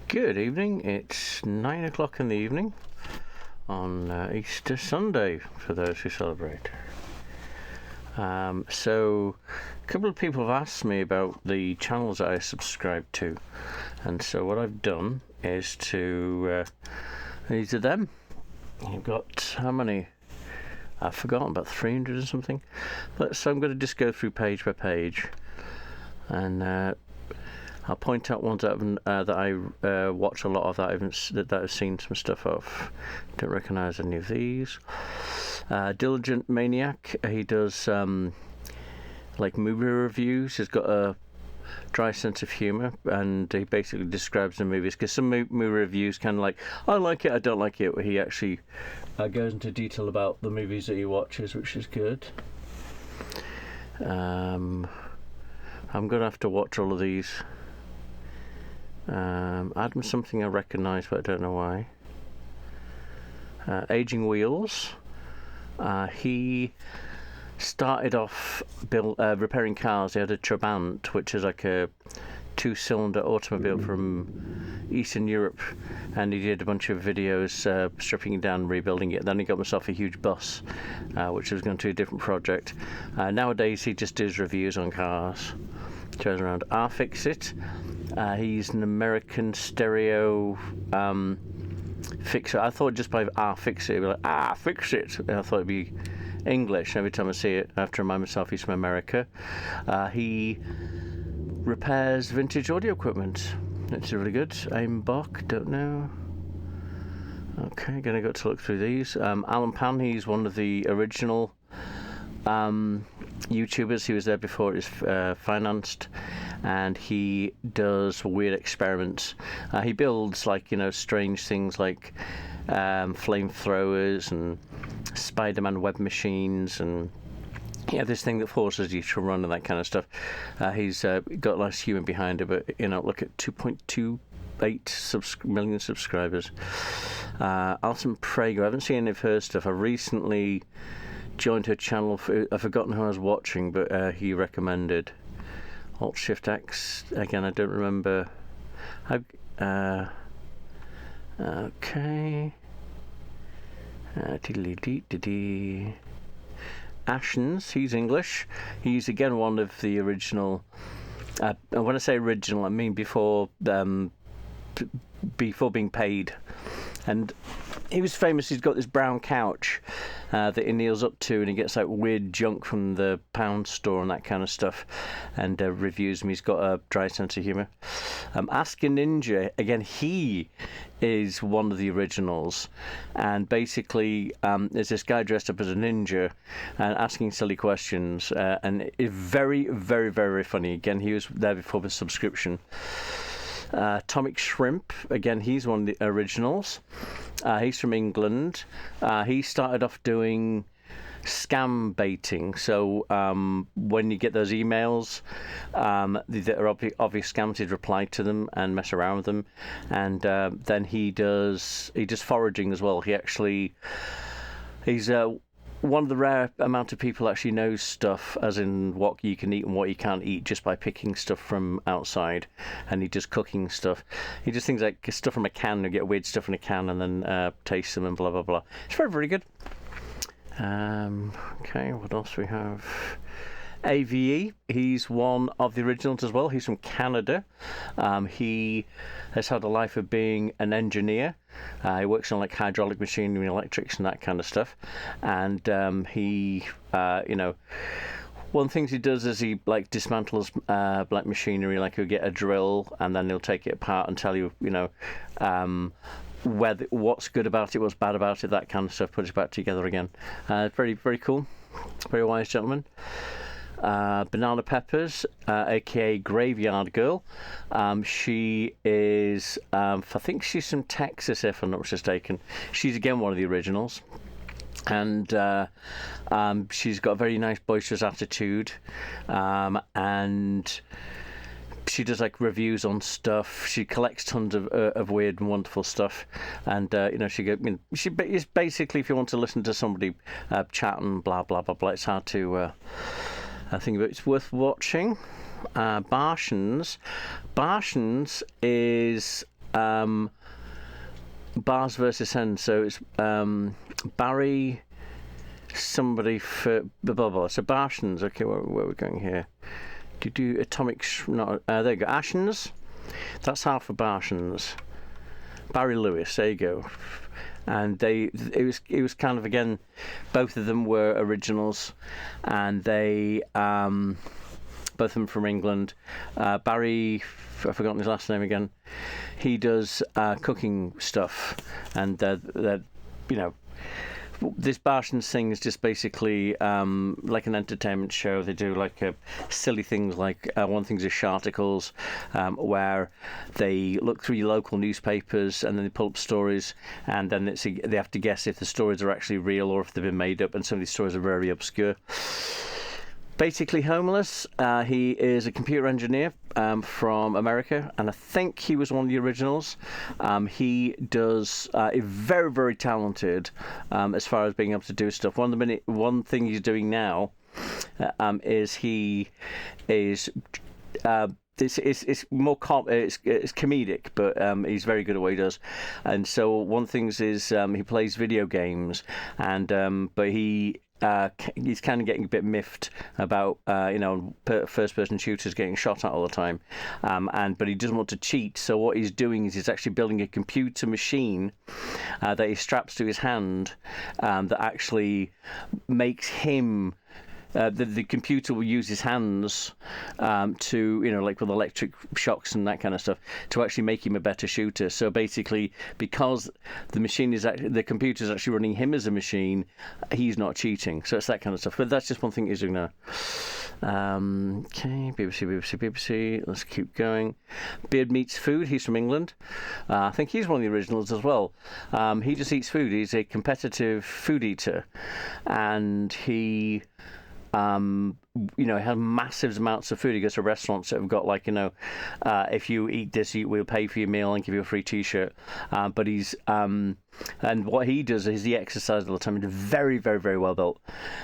Good evening. It's 9 o'clock in the evening on Easter Sunday for those who celebrate. So a couple of people have asked me about the channels that I subscribe to, and so what I've done is to these are them. I've got how many? I've forgotten, about 300 or something. So I'm going to just go through page by page, and I'll point out ones that I watch a lot of, that I've seen some stuff of. Don't recognise any of these. Diligent Maniac, he does like movie reviews. He's got a dry sense of humour, and he basically describes the movies, because some movie reviews kind of like, I like it, I don't like it, where he actually goes into detail about the movies that he watches, which is good. I'm going to have to watch all of these. Adam's something I recognise, but I don't know why. Aging Wheels. He started off repairing cars. He had a Trabant, which is like a two-cylinder automobile from Eastern Europe, and he did a bunch of videos stripping it down and rebuilding it. Then he got himself a huge bus, which was going to a different project. Nowadays he just does reviews on cars. Turns around. Fix-It. He's an American stereo fixer. I thought just by Fix-It, it'd be like, fix it. I thought it'd be English. Every time I see it, I have to remind myself he's from America. He repairs vintage audio equipment. It's really good. Aimbach, don't know. Okay, gonna go to look through these. Alan Pan, he's one of the original YouTubers. He was there before it was financed, and he does weird experiments. He builds strange things like flamethrowers and Spider-Man web machines, and this thing that forces you to run and that kind of stuff. He's got less humour behind it, but look at 2.28 million subscribers. Alison Prager, I haven't seen any of her stuff. I recently joined her channel. I've forgotten who I was watching, but he recommended Alt-Shift-X. Again, I don't remember. Okay. Ashens, he's English. He's again one of the original. When I say original, I mean before being paid. And he was famous. He's got this brown couch that he kneels up to, and he gets like weird junk from the pound store and that kind of stuff, and reviews him. He's got a dry sense of humour. Ask a Ninja, again, he is one of the originals, and basically there's this guy dressed up as a ninja and asking silly questions, and it's very, very, very funny. Again, he was there before the subscription. Atomic Shrimp, again, he's one of the originals. He's from England. He started off doing scam baiting. So when you get those emails that are obvious scams, he'd reply to them and mess around with them. And then he does foraging as well. He's one of the rare amount of people actually knows stuff, as in what you can eat and what you can't eat, just by picking stuff from outside, and he does cooking stuff. He does things like stuff from a can. You get weird stuff in a can and then taste them and blah blah blah. It's very, very good. Okay, what else we have? AVE, he's one of the originals as well. He's from Canada. He has had a life of being an engineer. He works on like hydraulic machinery and electrics and that kind of stuff. And he, one thing he does is he dismantles like machinery. Like he'll get a drill and then he'll take it apart and tell you, what's good about it, what's bad about it, that kind of stuff. Put it back together again. Very, very cool. Very wise gentleman. Banana Peppers, aka Graveyard Girl. She is, I think she's from Texas, if I'm not mistaken. She's again one of the originals, and she's got a very nice boisterous attitude, and she does reviews on stuff. She collects tons of weird and wonderful stuff, and she is basically, if you want to listen to somebody chat and blah blah blah blah, it's hard to. I think it's worth watching. Barshans is Bars versus Hens. So it's Barry, somebody for blah blah blah. So Barshans. Okay, where are we going here? Do atomic? Not there you go. Ashens. That's half of Barshans. Barry Lewis. There you go. And it was kind of, again, both of them were originals, and they both of them from England. Barry, I've forgotten his last name again. He does cooking stuff, and this Barshans thing is just basically like an entertainment show. They do like silly things, like one thing's is Sharticles, where they look through your local newspapers and then they pull up stories, and then they have to guess if the stories are actually real or if they've been made up, and some of these stories are very obscure. Basically homeless. He is a computer engineer from America, and I think he was one of the originals. He is very, very talented as far as being able to do stuff. One thing he's doing now is he is. It's more it's comedic, but he's very good at what he does. And so one thing is he plays video games, and but he's kind of getting a bit miffed about first-person shooters getting shot at all the time, but he doesn't want to cheat. So what he's doing is he's actually building a computer machine that he straps to his hand that actually makes him. The computer will use his hands to, like with electric shocks and that kind of stuff, to actually make him a better shooter. So basically, because the computer is actually running him as a machine, he's not cheating. So it's that kind of stuff. But that's just one thing he's doing now. Okay, BBC. Let's keep going. Beard Meets Food. He's from England. I think he's one of the originals as well. He just eats food. He's a competitive food eater, and he. Has massive amounts of food. He goes to restaurants that have got if you eat this, we'll pay for your meal and give you a free T-shirt. But he's and what he does is he exercises all the time. He's very, very, very well built,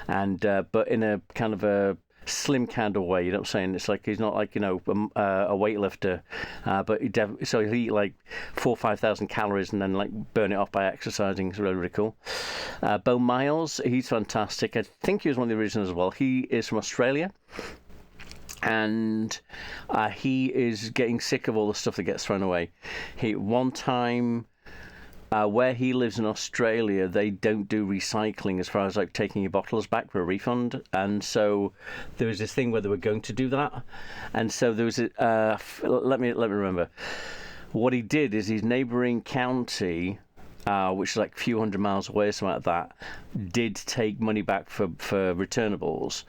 and but in a kind of a slim kind of way. You know what I'm saying? It's like he's not like a weightlifter, but so he'll eat like 4,000 or 5,000 calories and then like burn it off by exercising. It's really, really cool. Bo Miles, he's fantastic. I think he was one of the originals as well. He is from Australia. And he is getting sick of all the stuff that gets thrown away. One time, where he lives in Australia, they don't do recycling as far as like taking your bottles back for a refund. And so there was this thing where they were going to do that. And so there was let me remember. What he did is his neighbouring county, which is like a few hundred miles away, something like that, did take money back for returnables.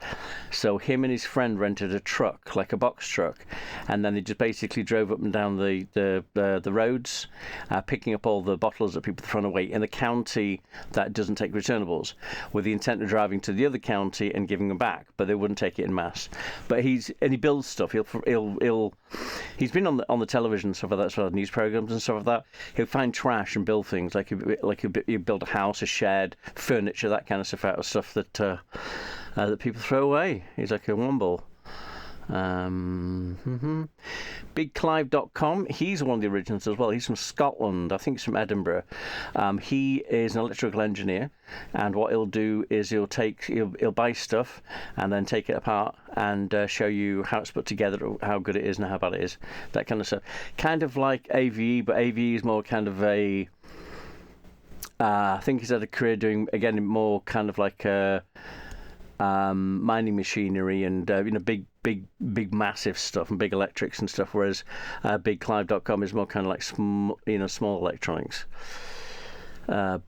So him and his friend rented a truck, like a box truck, and then they just basically drove up and down the roads, picking up all the bottles that people throw away in the county that doesn't take returnables, with the intent of driving to the other county and giving them back, but they wouldn't take it in mass. But he builds stuff. He's been on the television and stuff like that, sort of news programs and stuff like that. He'll find trash and build things like you build a house, a shed, furniture, that kind of stuff out of stuff that people throw away. He's like a womble. BigClive.com, he's one of the originals as well. He's from Scotland. I think he's from Edinburgh. He is an electrical engineer, and what he'll do is he'll buy stuff and then take it apart and show you how it's put together, how good it is and how bad it is, that kind of stuff. Kind of like AVE, but AVE is more kind of a I think he's had a career doing, again, more kind of like mining machinery and big massive stuff and big electrics and stuff, whereas BigClive.com is more kind of like small electronics.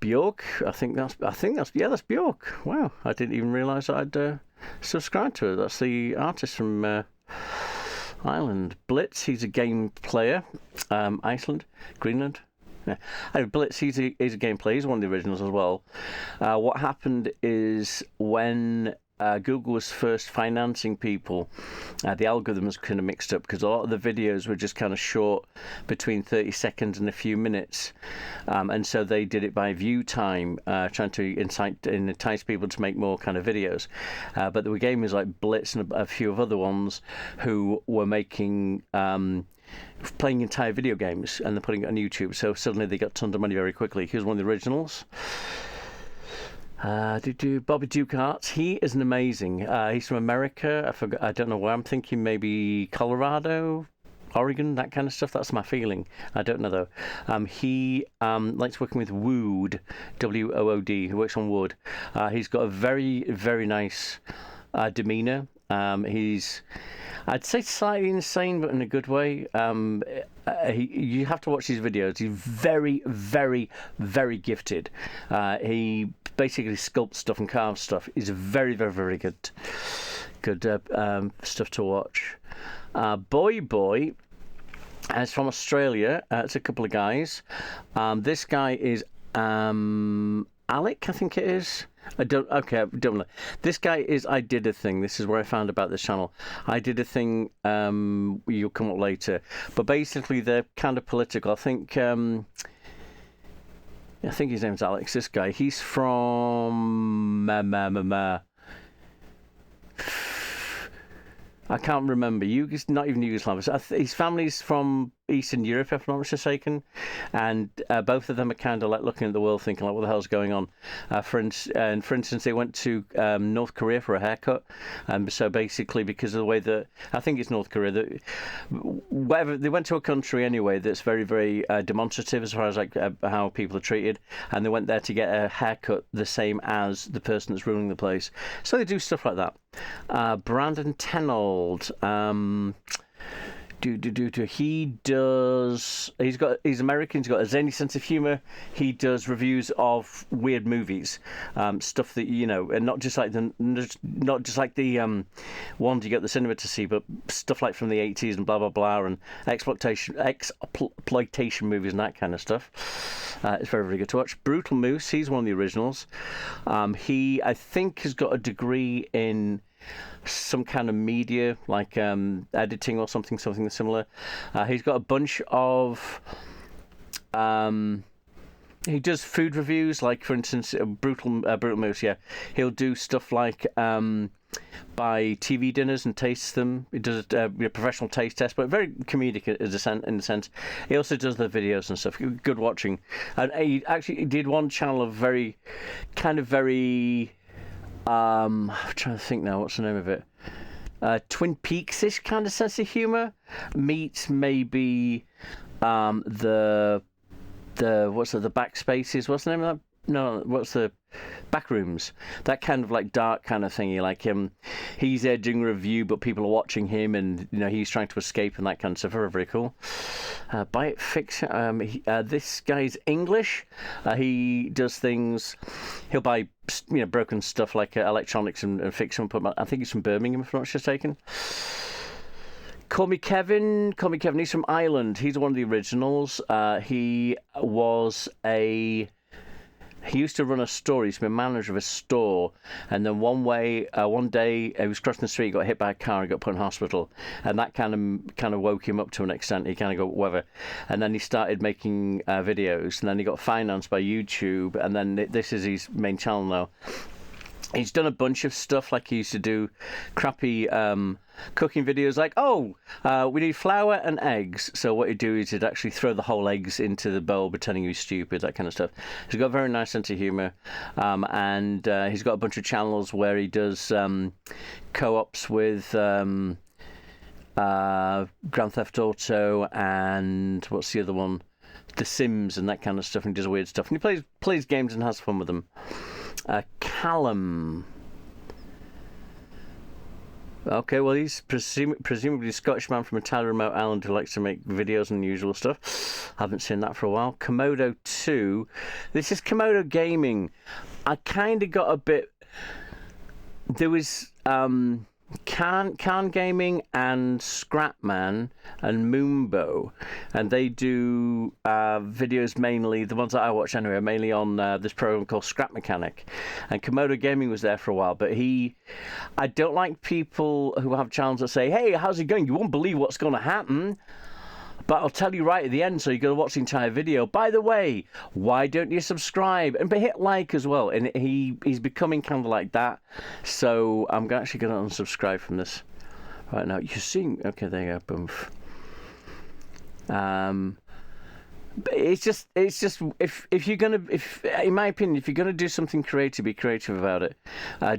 Bjork, I think that's Bjork. Wow, I didn't even realise I'd subscribed to her. That's the artist from Ireland. Blitz, he's a game player. Iceland, Greenland. Yeah. Blitz, he's a game player. He's one of the originals as well. What happened is when Google was first financing people, the algorithms kind of mixed up because a lot of the videos were just kind of short, between 30 seconds and a few minutes, and so they did it by view time, trying to entice people to make more kind of videos. But there were gamers like Blitz and a few of other ones who were making playing entire video games, and they're putting it on YouTube. So suddenly they got tons of money very quickly. Here's one of the originals. Bobby Dukart. He is an amazing. He's from America. I don't know where. I'm thinking maybe Colorado, Oregon, that kind of stuff. That's my feeling. I don't know though. He likes working with wood, WOOD. Who works on wood. He's got a very, very nice demeanor. He's, I'd say, slightly insane, but in a good way. You have to watch his videos. He's very, very, very gifted. He basically sculpts stuff and carves stuff. He's very, very, very good stuff to watch. Boy is from Australia. It's a couple of guys. This guy is Alec, I think it is. I don't know. This guy is I Did a Thing. This is where I found about this channel. I Did a Thing, you'll come up later. But basically they're kind of political. I think his name's Alex, this guy. He's from I can't remember. Not even Yugoslavia. His family's from Eastern Europe, if I'm not mistaken. And both of them are kind of like looking at the world thinking, like, what the hell's going on? For instance, they went to North Korea for a haircut. So basically, because of the way that, I think it's North Korea, whatever, they went to a country anyway that's very, very demonstrative as far as like how people are treated. And they went there to get a haircut the same as the person that's ruling the place. So they do stuff like that. Brandon Tenold. He's American. He's got a zany sense of humor. He does reviews of weird movies, stuff that and not just like the ones you get at the cinema to see, but stuff like from the 80s and blah blah blah, and exploitation movies and that kind of stuff. It's very, very good to watch. Brutal Moose. He's one of the originals. He, I think, has got a degree in some kind of media, like editing or something similar. He's got a bunch of he does food reviews, like for instance Brutal Moose. Yeah, he'll do stuff like buy TV dinners and taste them. He does a professional taste test, but very comedic in the sense. He also does the videos and stuff. Good watching. And he did one channel of very I'm trying to think now. What's the name of it? Twin Peaks-ish kind of sense of humor meets maybe the Backspaces. What's the name of that? No, what's the Backrooms? That kind of like dark kind of thingy. Like he's there doing a review, but people are watching him, and he's trying to escape and that kind of stuff. Very, very cool. Buy It Fix. This guy's English. He does things. He'll buy broken stuff like electronics and fix them. I think he's from Birmingham, if I'm not mistaken. Call Me Kevin. He's from Ireland. He's one of the originals. He used to run a store. He used to be a manager of a store, and then one day he was crossing the street, got hit by a car, and got put in hospital, and that kind of woke him up to an extent. He kind of got whatever, and then he started making videos, and then he got financed by YouTube, and then this is his main channel now. He's done a bunch of stuff, like he used to do crappy cooking videos like, we need flour and eggs. So what he'd do is he'd actually throw the whole eggs into the bowl, pretending he was stupid, that kind of stuff. He's got a very nice sense of humour. And he's got a bunch of channels where he does co-ops with Grand Theft Auto and what's the other one? The Sims and that kind of stuff, and he does weird stuff. And he plays games and has fun with them. Callum. Okay, well, he's presumably a Scottish man from a tiny remote island who likes to make videos and unusual stuff. Haven't seen that for a while. Komodo 2. This is Komodo Gaming. I kind of got a bit... There was Khan Gaming and Scrapman and Moonbo, and they do videos mainly, the ones that I watch anyway, mainly on this program called Scrap Mechanic. And Komodo Gaming was there for a while, but I don't like people who have channels that say, hey, how's it going? You won't believe what's going to happen. But I'll tell you right at the end, so you got to watch the entire video. By the way, why don't you subscribe? And hit like as well. And he's becoming kind of like that. So I'm actually going to unsubscribe from this right now. You're seeing... Okay, there you go. Boom. But it's just if you're gonna, if in my opinion, if you're gonna do something creative, be creative about it.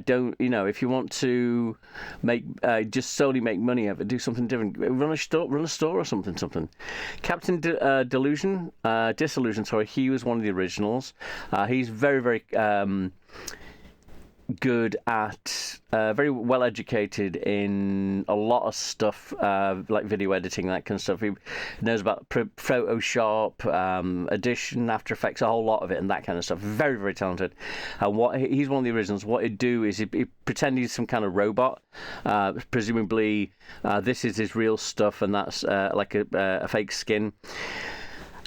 Don't, if you want to make just solely make money of it, do something different. Run a store or something. Captain Disillusion, sorry, he was one of the originals. He's very very good at, very well educated in a lot of stuff, like video editing, that kind of stuff. He knows about Photoshop, Audition, After Effects, a whole lot of it, and that kind of stuff. Very, very talented. He's one of the originals. What he'd do is he'd pretend he's some kind of robot. Presumably, this is his real stuff, and that's like a fake skin.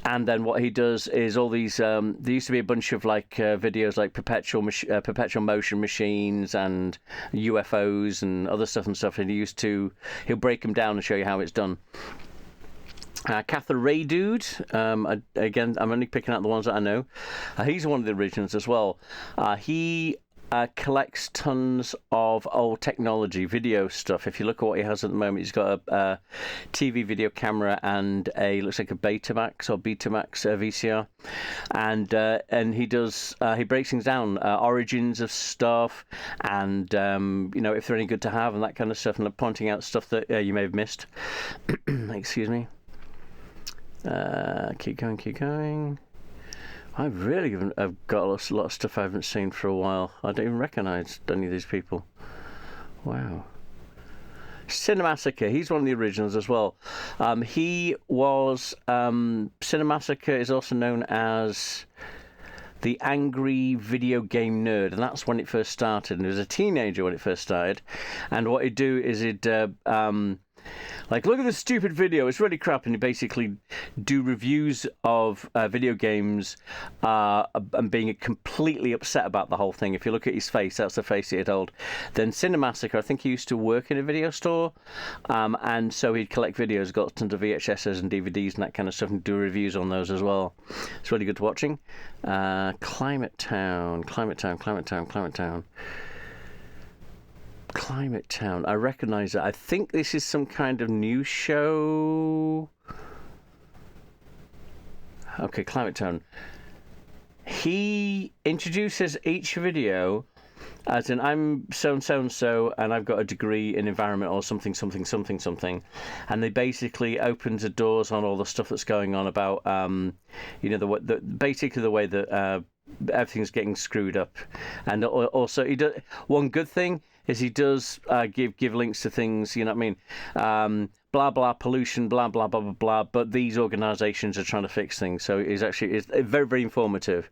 And then what he does is all these. There used to be a bunch of like videos like perpetual motion machines and UFOs and other stuff and stuff. And he'll break them down and show you how it's done. Cather Ray Dude, again, I'm only picking out the ones that I know. He's one of the originals as well. He collects tons of old technology, video stuff. If you look at what he has at the moment, he's got a TV video camera and looks like a Betamax VCR, and he breaks things down, origins of stuff, and if they're any good to have and that kind of stuff, and pointing out stuff that you may have missed. Excuse me. Keep going. I really have got a lot of stuff I haven't seen for a while. I don't even recognise any of these people. Wow. Cinemassacre, he's one of the originals as well. He was... Cinemassacre is also known as the Angry Video Game Nerd, and that's when it first started. And he was a teenager when it first started. And what he'd do is he'd... like, look at this stupid video, it's really crap, and you basically do reviews of video games and being completely upset about the whole thing. If you look at his face, that's the face he'd hold. Then Cinemassacre, I think he used to work in a video store, and so he'd collect videos, got tons of VHSs and DVDs and that kind of stuff, and do reviews on those as well. It's really good watching. Climate Town. I recognise it. I think this is some kind of news show. Okay, Climate Town. He introduces each video as in, I'm so and I've got a degree in environment or something, and they basically opens the doors on all the stuff that's going on about basically the way that everything's getting screwed up. And also he does one good thing is he does give links to things, you know what I mean, blah blah pollution, blah blah blah blah blah, but these organizations are trying to fix things. So it's very very informative,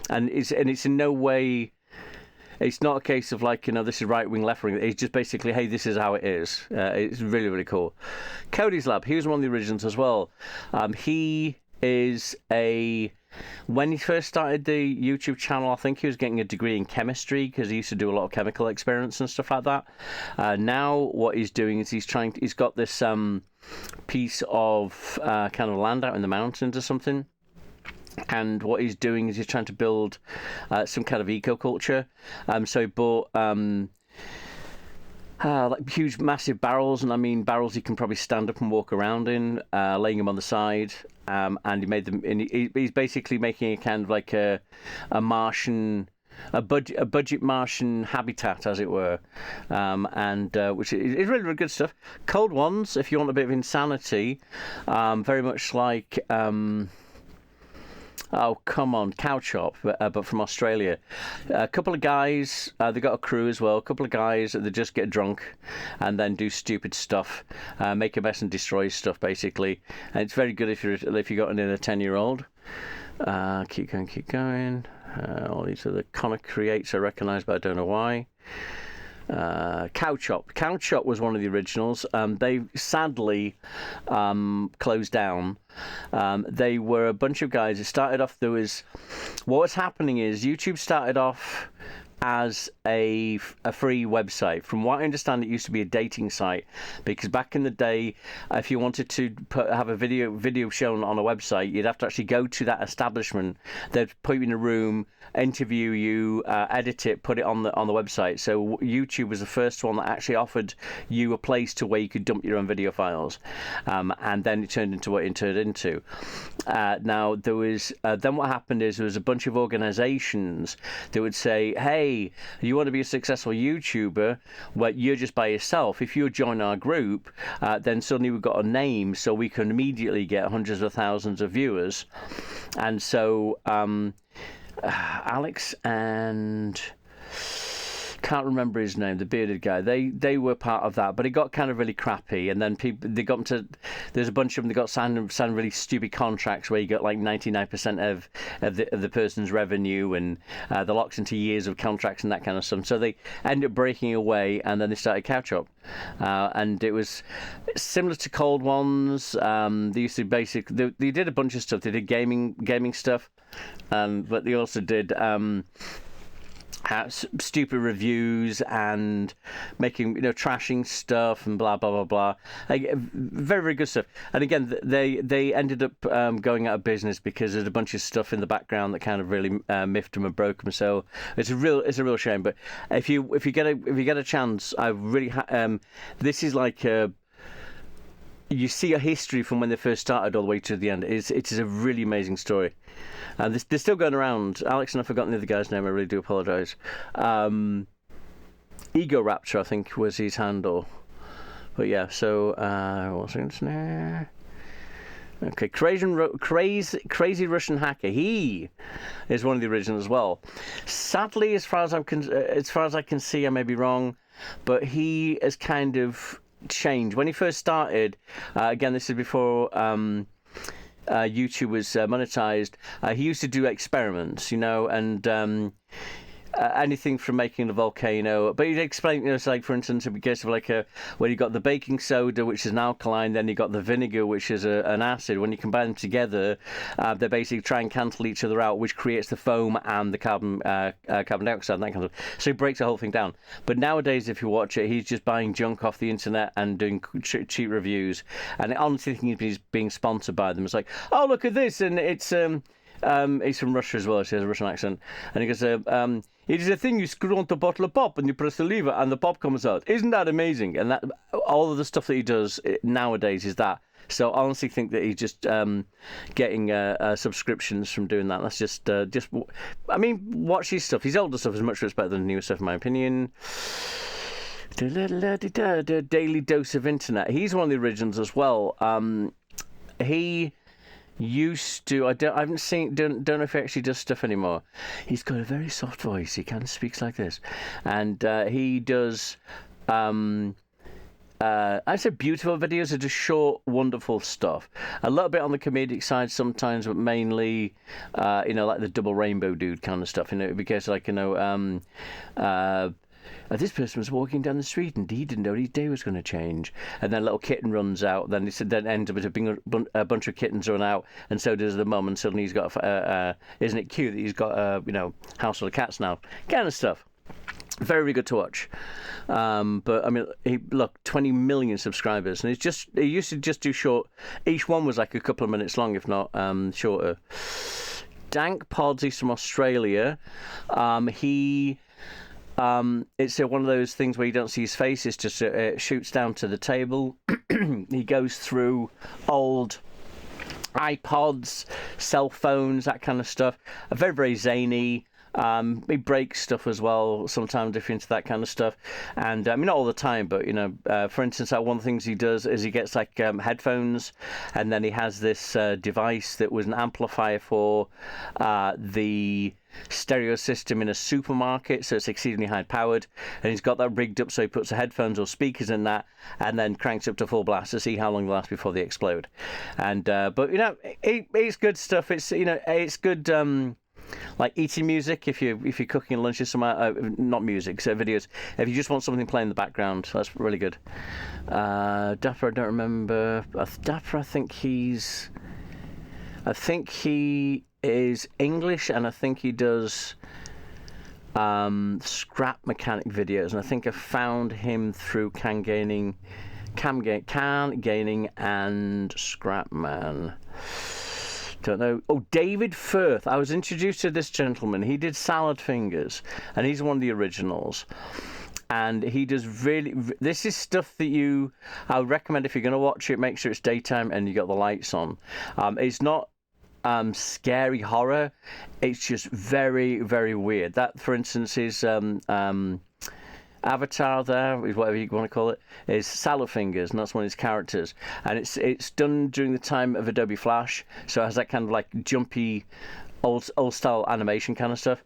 and it's in no way, it's not a case of like, this is right wing, left wing. It's just basically, hey, this is how it is. It's really really cool. Cody's Lab, he was one of the originals as well. He is when he first started the YouTube channel, I think he was getting a degree in chemistry because he used to do a lot of chemical experiments and stuff like that. Now what he's doing is he's got this piece of kind of land out in the mountains or something. And what he's doing is he's trying to build some kind of eco-culture. So he bought like huge, massive barrels, and I mean barrels you can probably stand up and walk around in, laying them on the side. And he made them. He's basically making a kind of like a Martian, a budget Martian habitat, as it were, and which is really, really good stuff. Cold Ones, if you want a bit of insanity, very much like. Oh, come on, Cow Chop, but from Australia. A couple of guys, they got a crew as well, a couple of guys that just get drunk and then do stupid stuff, make a mess and destroy stuff, basically. And it's very good if you got an inner 10-year-old. Keep going. All these are the comic creates I recognise, but I don't know why. Cow Chop was one of the originals. They sadly closed down. They were a bunch of guys. It started off, what was happening is YouTube started off as a free website. From what I understand, it used to be a dating site, because back in the day, if you wanted to have a video shown on a website, you'd have to actually go to that establishment. They'd put you in a room, interview you, edit it, put it on the website. So YouTube was the first one that actually offered you a place to where you could dump your own video files, and then it turned into what it turned into. Now there was then what happened is there was a bunch of organizations that would say, hey, you want to be a successful YouTuber, well, you're just by yourself. If you join our group, then suddenly we've got a name, so we can immediately get hundreds of thousands of viewers. And so Alex and can't remember his name, the bearded guy, they were part of that, but it got kind of really crappy, and then they got to, there's a bunch of them that got signed really stupid contracts where you got like 99% of the person's revenue, and they're locked into years of contracts and that kind of stuff. So they ended up breaking away, and then they started Couch Up, and it was similar to Cold Ones. They used to they did a bunch of stuff. They did gaming stuff, but they also did stupid reviews and making, trashing stuff and blah blah blah blah. Like, very very good stuff. And again, they ended up going out of business because there's a bunch of stuff in the background that kind of really miffed them and broke them. So it's a real shame. But if you get a chance, I really this is like you see a history from when they first started all the way to the end. It is a really amazing story. And they're still going around. Alex, and I've forgotten the other guy's name. I really do apologise. Ego Raptor, I think, was his handle. But yeah, so what's his name? Okay, crazy Russian hacker. He is one of the originals as well. Sadly, as far as I can see, I may be wrong, but he has kind of changed. When he first started, again, this is before YouTube was monetized. He used to do experiments, and anything from making a volcano. But he'd explain, it's like, for instance, in the case of where you got the baking soda, which is an alkaline, then you got the vinegar, which is an acid. When you combine them together, they basically try and cancel each other out, which creates the foam and the carbon dioxide and that kind of. So he breaks the whole thing down. But nowadays, if you watch it, he's just buying junk off the internet and doing cheap reviews. And I honestly think he's being sponsored by them. It's like, oh, look at this, and it's he's from Russia as well, so he has a Russian accent. And he goes, it is a thing you screw onto a bottle of pop and you press the lever and the pop comes out. Isn't that amazing? And that all of the stuff that he does nowadays is that. So I honestly think that he's just getting subscriptions from doing that. That's just. I mean, watch his stuff. His older stuff is much better than the newer stuff, in my opinion. Daily Dose of Internet. He's one of the originals as well. He used to. I haven't seen. Don't know if he actually does stuff anymore. He's got a very soft voice. He kind of speaks like this, and he does. I say beautiful videos are just short, wonderful stuff. A little bit on the comedic side sometimes, but mainly, like the Double Rainbow Dude kind of stuff. Because this person was walking down the street and he didn't know his day was going to change. And then a little kitten runs out. Then ends up with a bunch of kittens run out, and so does the mum. And suddenly he's got, isn't it cute that he's got, house full of cats now? Kind of stuff. Very, very good to watch. But I mean, 20 million subscribers, and he used to just do short. Each one was like a couple of minutes long, if not shorter. Dank Pods, he's from Australia. It's one of those things where you don't see his face. It's just shoots down to the table. He goes through old iPods, cell phones, that kind of stuff. Very, very zany. He breaks stuff as well, sometimes if you're into that kind of stuff. And I mean, not all the time, but for instance, one of the things he does is he gets headphones, and then he has this device that was an amplifier for the stereo system in a supermarket, so it's exceedingly high powered, and he's got that rigged up so he puts the headphones or speakers in that and then cranks up to full blast to see how long they last before they explode. And but it's good stuff. It's good like eating music if you're cooking lunch or somewhere. Not music, so videos. If you just want something playing in the background, that's really good. Dapper, I don't remember. Dapper, I think he is English, and I think he does scrap mechanic videos, and I think I found him through Can Gaining and Scrapman. Don't know. Oh, David Firth. I was introduced to this gentleman. He did Salad Fingers, and he's one of the originals. And he does really. This is stuff that I would recommend if you're going to watch it. Make sure it's daytime and you got the lights on. It's not scary horror. It's just very, very weird. That, for instance, is Avatar. There is whatever you want to call it. Is Salad Fingers, and that's one of his characters. And it's done during the time of Adobe Flash, so it has that kind of like jumpy, old style animation kind of stuff.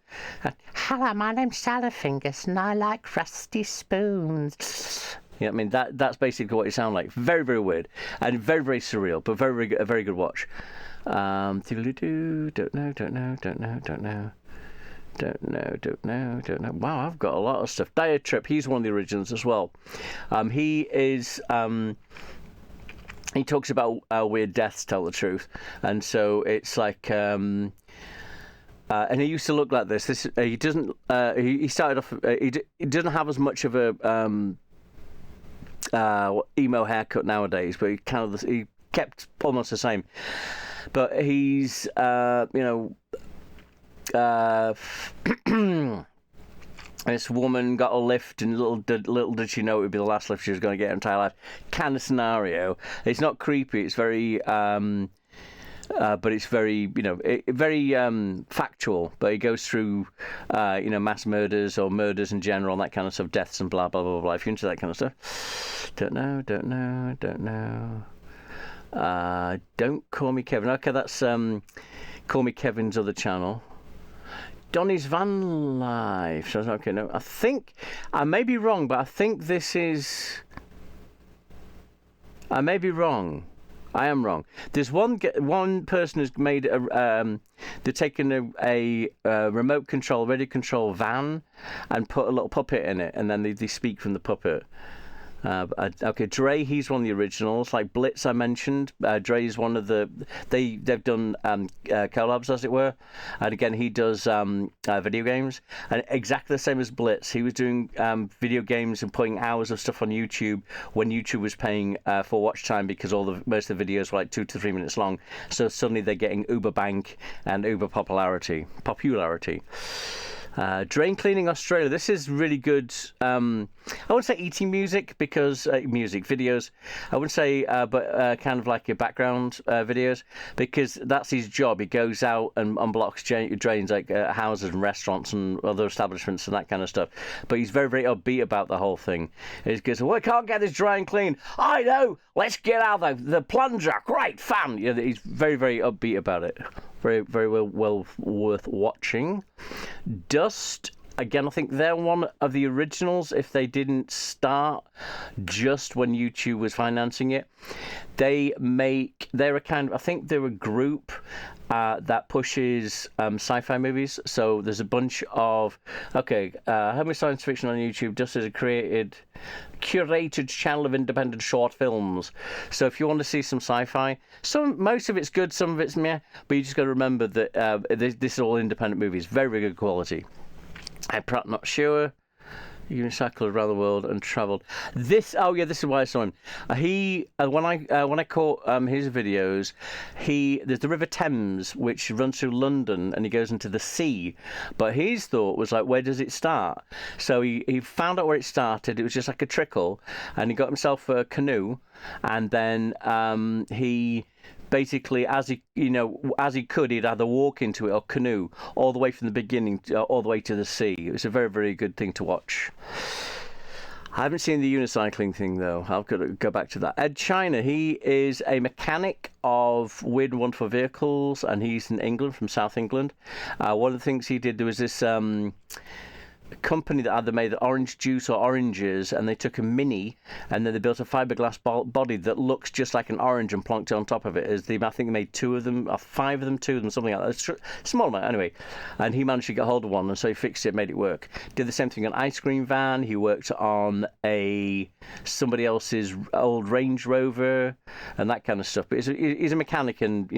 Hello, my name's Salad Fingers, and I like rusty spoons. Yeah, I mean that's basically what it sounds like. Very, very weird and very, very surreal, but a very good watch. Don't know. Wow, I've got a lot of stuff. Dire Trip, he's one of the originals as well. He talks about weird deaths, tell the truth, and so it's like. And he used to look like this. He doesn't. He started off. He doesn't have as much of a emo haircut nowadays, but he kept almost the same. But he's this woman got a lift, and little did she know it would be the last lift she was going to get in her entire life. Kind of scenario. It's not creepy. It's very. But it's very, very factual. But it goes through, mass murders or murders in general, and that kind of stuff, deaths and blah, blah, blah, blah. If you're into that kind of stuff. Don't know. Don't Call Me Kevin. Okay, that's Call Me Kevin's other channel. Donny's Van Life. So, okay, no. I think, I may be wrong, but I think this is... I may be wrong. I am wrong. There's one person who's made they've taken a remote control, radio control van and put a little puppet in it, and then they speak from the puppet. Okay, Dre, he's one of the originals. Like Blitz, I mentioned. Dre is one of the... They've done collabs, as it were. And again, he does video games. And exactly the same as Blitz. He was doing video games and putting hours of stuff on YouTube when YouTube was paying for watch time, because most of the videos were like 2 to 3 minutes long. So suddenly they're getting Uber bank and Uber popularity. Drain Cleaning Australia. This is really good. I wouldn't say eating music, because music videos. I wouldn't say, but kind of like your background videos, because that's his job. He goes out and unblocks drains like houses and restaurants and other establishments and that kind of stuff. But he's very, very upbeat about the whole thing. He goes, "Well, I can't get this dry and clean. I know. Let's get out the plunger. Great fun." He's very, very upbeat about it. Very, very well worth watching. Dust, again, I think they're one of the originals. If they didn't start just when YouTube was financing it, they're a kind of, I think they're a group that pushes sci-fi movies. So there's a bunch of how many science fiction on YouTube? Dust is a curated channel of independent short films. So if you want to see some sci-fi, most of it's good, some of it's meh, but you just got to remember that this is all independent movies, very, very good quality. I'm not sure. You cycled around the world and travelled. This is why I saw him. When I caught his videos, there's the River Thames, which runs through London, and he goes into the sea. But his thought was like, where does it start? So he found out where it started. It was just like a trickle, and he got himself a canoe, and then he basically, as he could, he'd either walk into it or canoe all the way from the beginning all the way to the sea. It was a very, very good thing to watch. I haven't seen the unicycling thing, though. I've got to go back to that. Ed China, he is a mechanic of weird and wonderful vehicles, and he's in England, from South England. One of the things he did, there was this company that either made orange juice or oranges, and they took a mini and then they built a fiberglass body that looks just like an orange and plonked it on top of it. I think they made 2 of them or 5 of them, 2 of them, something like that. Small amount anyway. And he managed to get hold of one, and so he fixed it, made it work. Did the same thing on ice cream van. He worked on somebody else's old Range Rover and that kind of stuff. But he's a mechanic, and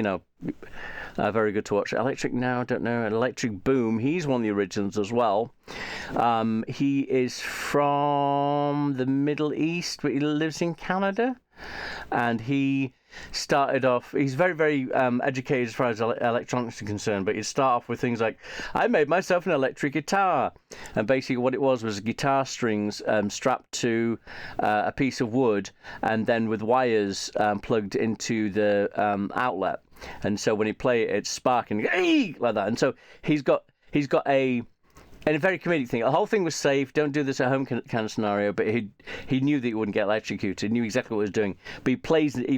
Very good to watch. Electric Now, I don't know. Electric Boom, he's one of the originals as well. He is from the Middle East, but he lives in Canada. And he started off, he's very, very educated as far as electronics are concerned, but he'd start off with things like, I made myself an electric guitar. And basically what it was guitar strings strapped to a piece of wood and then with wires plugged into the outlet. And so when he play it, it's sparking like that. And so he's got a very comedic thing. The whole thing was safe. Don't do this at home kind of scenario. But he knew that he wouldn't get electrocuted. He knew exactly what he was doing. But he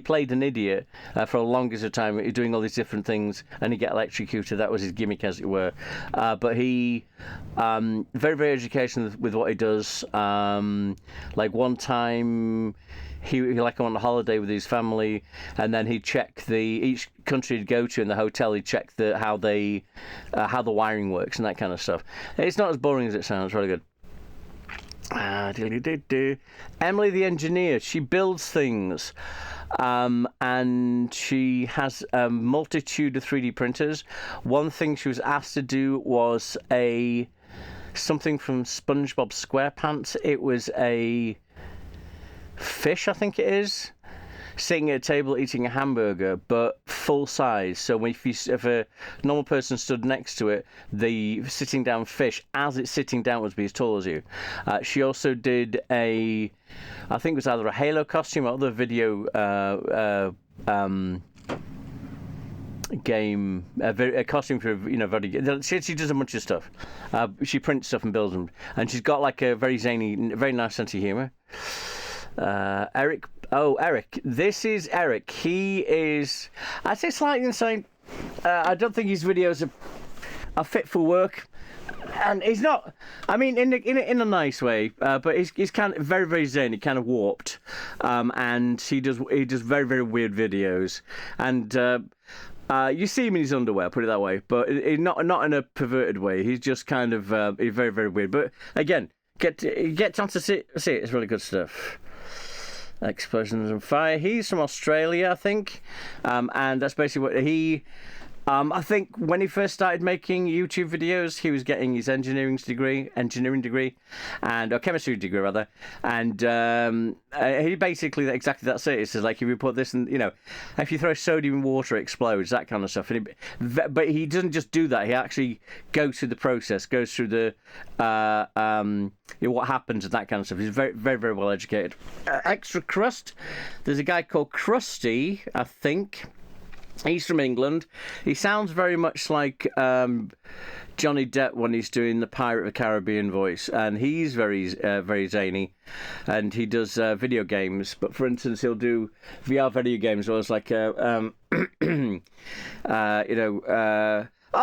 played an idiot for the longest of time. He was doing all these different things, and he get electrocuted. That was his gimmick, as it were. But he very, very educational with what he does. Like one time, he like on a holiday with his family, and then he'd check each country he'd go to in the hotel. He'd check how the wiring works and that kind of stuff. It's not as boring as it sounds. Really good. Emily the engineer. She builds things, and she has a multitude of 3D printers. One thing she was asked to do was something from SpongeBob SquarePants. It was a fish, I think it is, sitting at a table eating a hamburger, but full size. So if a normal person stood next to it, the sitting down fish, as it's sitting down, would be as tall as you. She also did I think it was either a Halo costume or other video game, a costume for video. She does a bunch of stuff. She prints stuff and builds them, and she's got like a very zany, very nice sense of humor. Eric. This is Eric. He is, I'd say, slightly insane. I don't think his videos are fit for work, and he's not. I mean, in a nice way. But he's kind of very, very zany, kind of warped. And he does very, very weird videos. And you see him in his underwear, put it that way. But not in a perverted way. He's just kind of he's very, very weird. But again, get chance to see it. It's really good stuff. Explosions and Fire. He's from Australia, I think, and that's basically what he. I think when he first started making YouTube videos, he was getting his engineering degree, and or chemistry degree rather, and he basically exactly that's it. It says like if you put this in, if you throw sodium in water, it explodes, that kind of stuff. But he doesn't just do that. He actually goes through the process, goes through the what happens and that kind of stuff. He's very, very, very well educated. Extra crust. There's a guy called Krusty, I think. He's from England. He sounds very much like Johnny Depp when he's doing the Pirate of the Caribbean voice, and he's very, very zany, and he does video games. But for instance, he'll do VR video games where it's like, oh,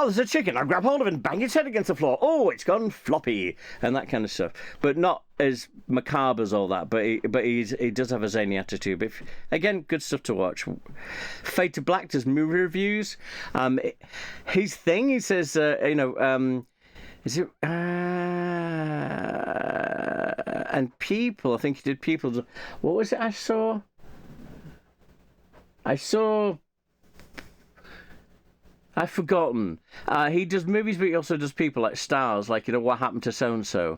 there's a chicken. I'll grab hold of it and bang its head against the floor. Oh, it's gone floppy, and that kind of stuff. But not as macabre as all that. But he does have a zany attitude. But again, good stuff to watch. Fade to Black does movie reviews. His thing, he says, is it? And People. I think he did People. What was it? I saw. I've forgotten. He does movies, but he also does people like stars, like, what happened to so-and-so.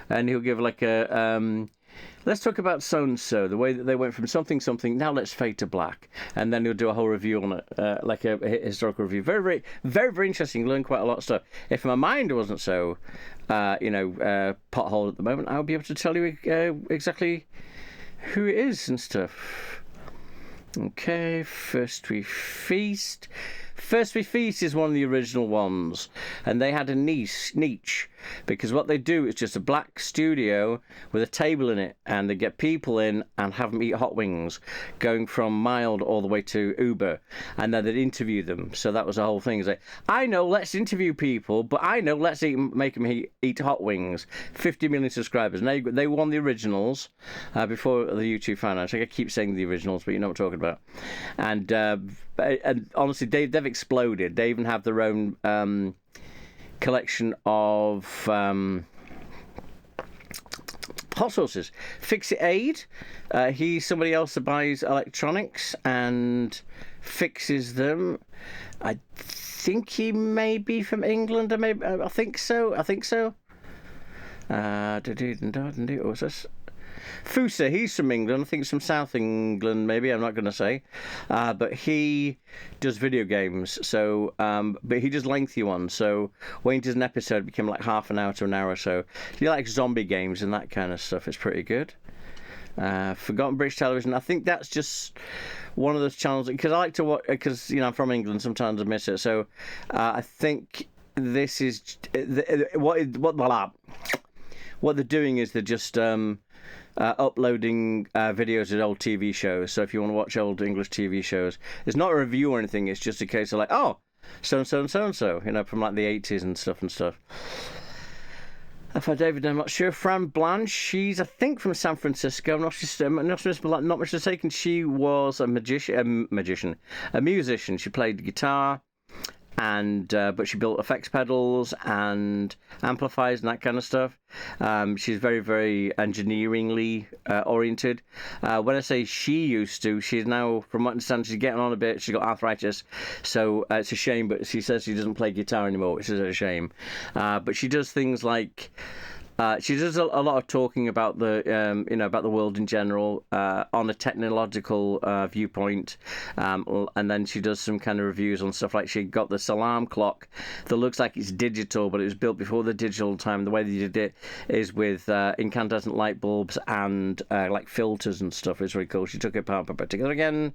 And he'll give like let's talk about so-and-so, the way that they went from something, now let's fade to black. And then he'll do a whole review on it, like a historical review. Very, very, very, very interesting. Learn quite a lot of stuff. If my mind wasn't so, pothole at the moment, I'll be able to tell you exactly who it is and stuff. Okay, First We Feast. First We Feast is one of the original ones, and they had a niche, because what they do is just a black studio with a table in it, and they get people in and have them eat hot wings, going from mild all the way to uber, and then they'd interview them. So that was the whole thing. It's like, I know, let's interview people, but I know, let's make them eat hot wings. 50 million subscribers. And they won the originals before the YouTube finance. I keep saying the originals, but you know what I'm talking about. And honestly, they've exploded. They even have their own collection of hot sauces. Fix It Aid. He's somebody else that buys electronics and fixes them. I think he may be from England, or maybe I think so. What's this? Fusa, he's from England. I think he's from South England, maybe. I'm not going to say. But he does video games. So, but he does lengthy ones. So when he does an episode, it became like half an hour to an hour or so. He likes zombie games and that kind of stuff. It's pretty good. Forgotten British Television. I think that's just one of those channels, because I like to watch, because I'm from England, sometimes I miss it. So I think this is what they're doing is they're just uploading videos of old TV shows. So if you want to watch old English TV shows, it's not a review or anything. It's just a case of like, oh, so and so and so and so, from like the 80s and stuff. For David, I'm not sure. Fran Blanche, she's, I think, from San Francisco. I'm not much mistaken. She was a musician. She played guitar, and but she built effects pedals and amplifiers and that kind of stuff. She's very, very engineeringly oriented. When I say she used to, she's now, from what I understand, she's getting on a bit. She's got arthritis, so it's a shame. But she says she doesn't play guitar anymore, which is a shame. But she does things like. She does a lot of talking about the, about the world in general on a technological viewpoint, and then she does some kind of reviews on stuff like she got this alarm clock that looks like it's digital, but it was built before the digital time. The way they did it is with incandescent light bulbs and like filters and stuff. It's really cool. She took it apart by particular again.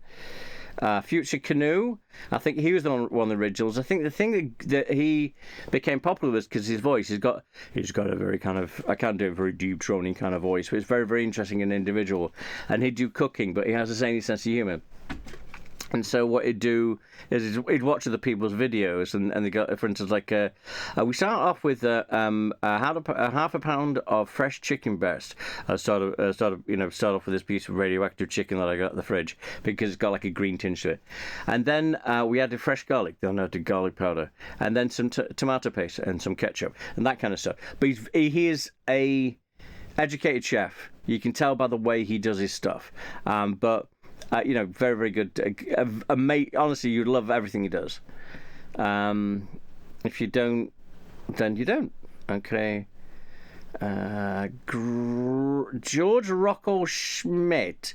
Future Canoe, I think he was one of the originals. I think the thing that he became popular was because his voice. He's got a very kind of, I can't do a very deep droning kind of voice, but it's very, very interesting and individual. And he'd do cooking, but he has the same sense of humour. And so what he'd do is he'd watch other people's videos, and they got, for instance, like we start off with half a pound of fresh chicken breast. Start off with this piece of radioactive chicken that I got at the fridge because it's got like a green tinge to it, and then we added fresh garlic. Then I added garlic powder, and then some tomato paste and some ketchup and that kind of stuff. But he is a educated chef. You can tell by the way he does his stuff, but. Very, very good. Honestly, you'd love everything he does. If you don't, then you don't. Okay. George Rocco Schmidt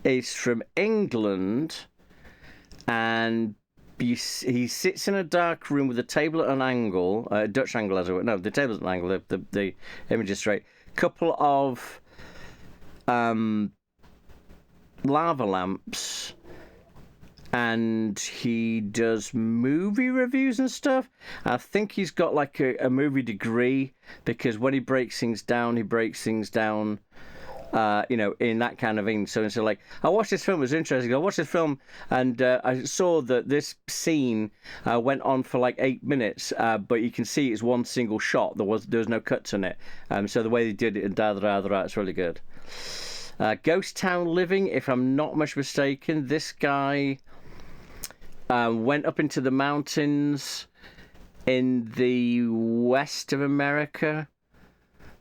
is from England, and he sits in a dark room with a table at an angle, a Dutch angle as it were. No, the table's at an angle. The image is straight. Couple of lava lamps, and he does movie reviews and stuff. I think he's got like a movie degree, because when he breaks things down in that kind of thing. So like, I watched this film, it was interesting. I watched this film, and I saw that this scene went on for like 8 minutes, but you can see it's one single shot. There was no cuts in it. So the way they did it, it's really good. Ghost Town Living, if I'm not much mistaken, this guy went up into the mountains in the west of America,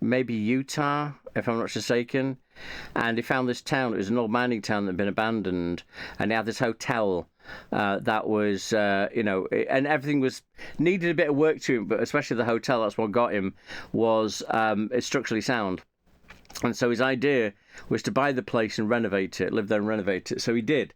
maybe Utah, if I'm not mistaken, and he found this town. It was an old mining town that had been abandoned, and they had this hotel that was, and everything was needed a bit of work to him, but especially the hotel, that's what got him, was it's structurally sound. And so his idea was to buy the place and renovate it, live there and renovate it. So he did.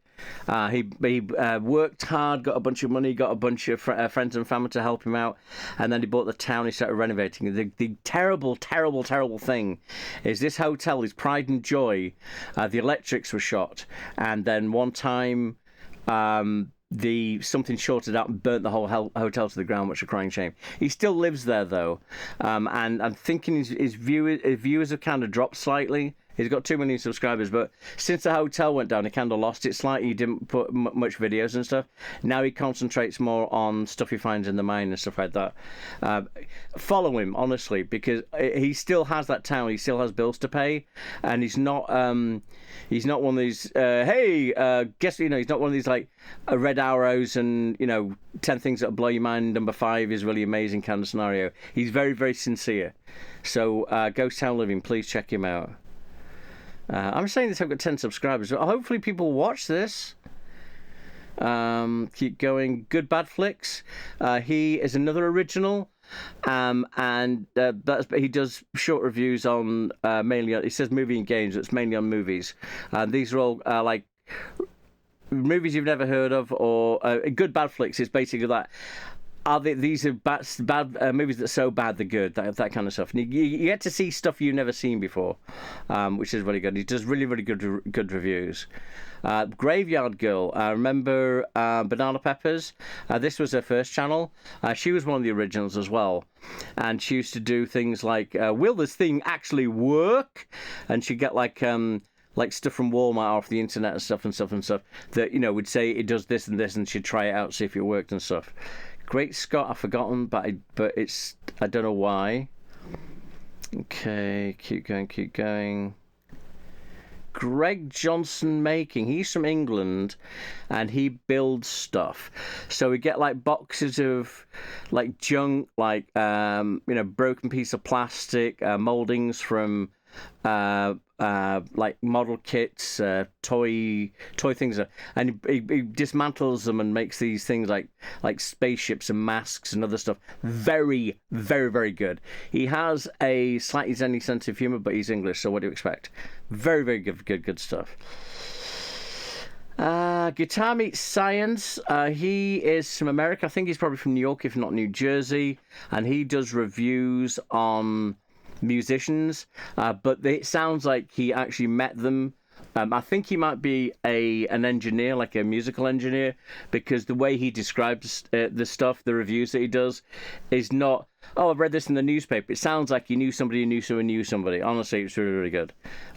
He worked hard, got a bunch of money, got a bunch of friends and family to help him out, and then he bought the town. He started renovating it. The terrible, terrible, terrible thing is this hotel, his pride and joy. The electrics were shot, and then one time something shorted out and burnt the whole hotel to the ground, which is a crying shame. He still lives there though, and I'm thinking his viewers have kind of dropped slightly. He's got 2 million subscribers, but since the hotel went down, he kind of lost it slightly. He didn't put much videos and stuff. Now he concentrates more on stuff he finds in the mine and stuff like that. Follow him, honestly, because he still has that town. He still has bills to pay, and he's not one of these, he's not one of these like red arrows and, 10 things that'll blow your mind. Number 5 is really amazing kind of scenario. He's very, very sincere. So Ghost Town Living, please check him out. I'm saying this, I've got 10 subscribers. Hopefully people watch this. Keep going. Good Bad Flicks. He is another original. And he does short reviews on mainly. He says movie and games. But it's mainly on movies. These are all like movies you've never heard of, or Good Bad Flicks is basically that. These are bad movies that are so bad they're good, that kind of stuff. And you get to see stuff you've never seen before, which is really good. He does really, really good reviews. Graveyard Girl, remember Banana Peppers? This was her first channel. She was one of the originals as well. And she used to do things like, will this thing actually work? And she'd get like stuff from Walmart off the internet and stuff that, would say it does this and this, and she'd try it out, see if it worked and stuff. Great Scott, I've forgotten, but it's, I don't know why. Okay, keep going. Greg Johnson Making. He's from England, and he builds stuff. So we get like boxes of like junk, like broken piece of plastic, moldings from like model kits, toy things, and he dismantles them and makes these things like spaceships and masks and other stuff. Very, very, very good. He has a slightly zany sense of humor, but he's English, so what do you expect? Very, very good stuff. Guitar Meets Science. He is from America. I think he's probably from New York, if not New Jersey, and he does reviews on musicians, but it sounds like he actually met them. I think he might be an engineer, like a musical engineer, because the way he describes the stuff, the reviews that he does, is not, oh, I've read this in the newspaper. It sounds like he knew somebody who knew someone who knew somebody. Honestly, it's really, really good.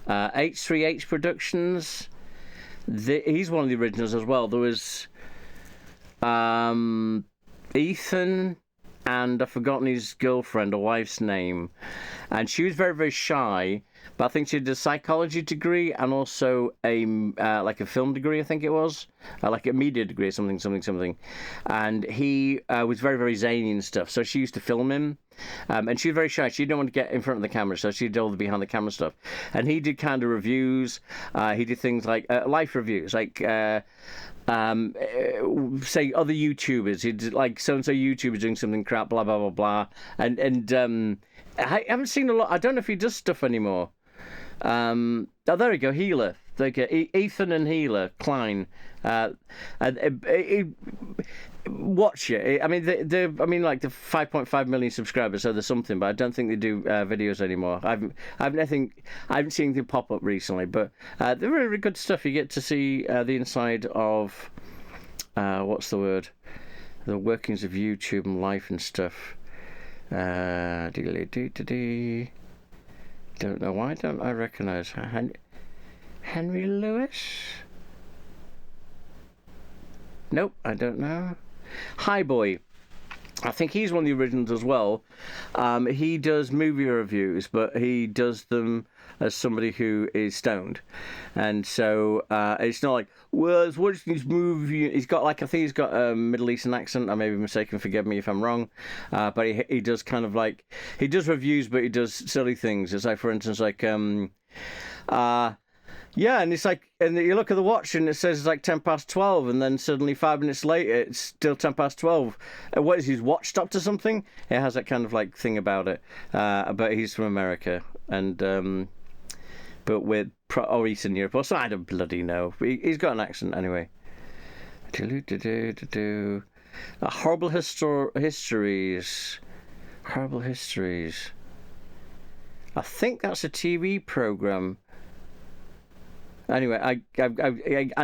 H3H Productions. He's one of the originals as well. There was Ethan, and I've forgotten his girlfriend or wife's name, and she was very, very shy, but I think she did a psychology degree and also a like a film degree, I think it was, like a media degree or something, and he was very, very zany and stuff, so she used to film him, and she was very shy. She didn't want to get in front of the camera, so she did all the behind the camera stuff, and he did kind of reviews. He did things like life reviews, like say other YouTubers. He did like so and so YouTubers doing something crap, blah blah blah blah, and I haven't seen a lot. I don't know if he does stuff anymore. Oh, there we go, Healer. There you go, Ethan and Healer Klein. Watch it. I mean, like the 5.5 million subscribers, so there's something. But I don't think they do videos anymore. I haven't seen anything pop up recently. But they're really, really good stuff. You get to see the inside of what's the word? The workings of YouTube and life and stuff. Don't know why don't I recognise Henry Lewis? Nope, I don't know. Hi Boy. I think he's one of the originals as well. He does movie reviews, but he does them as somebody who is stoned, and so it's not like, well, I was watching this movie. He's got like, I think he's got a Middle Eastern accent. I may be mistaken. Forgive me if I'm wrong. But he does kind of like, he does reviews, but he does silly things. It's like, for instance, like yeah, and it's like, and you look at the watch and it says it's like 12:10, and then suddenly 5 minutes later it's still 12:10. What is his watch stopped or something? It has that kind of like thing about it. But he's from America, and but with or Eastern Europe or so, I don't bloody know. He's got an accent anyway. Horrible histories. Horrible histories. I think that's a TV program. Anyway, I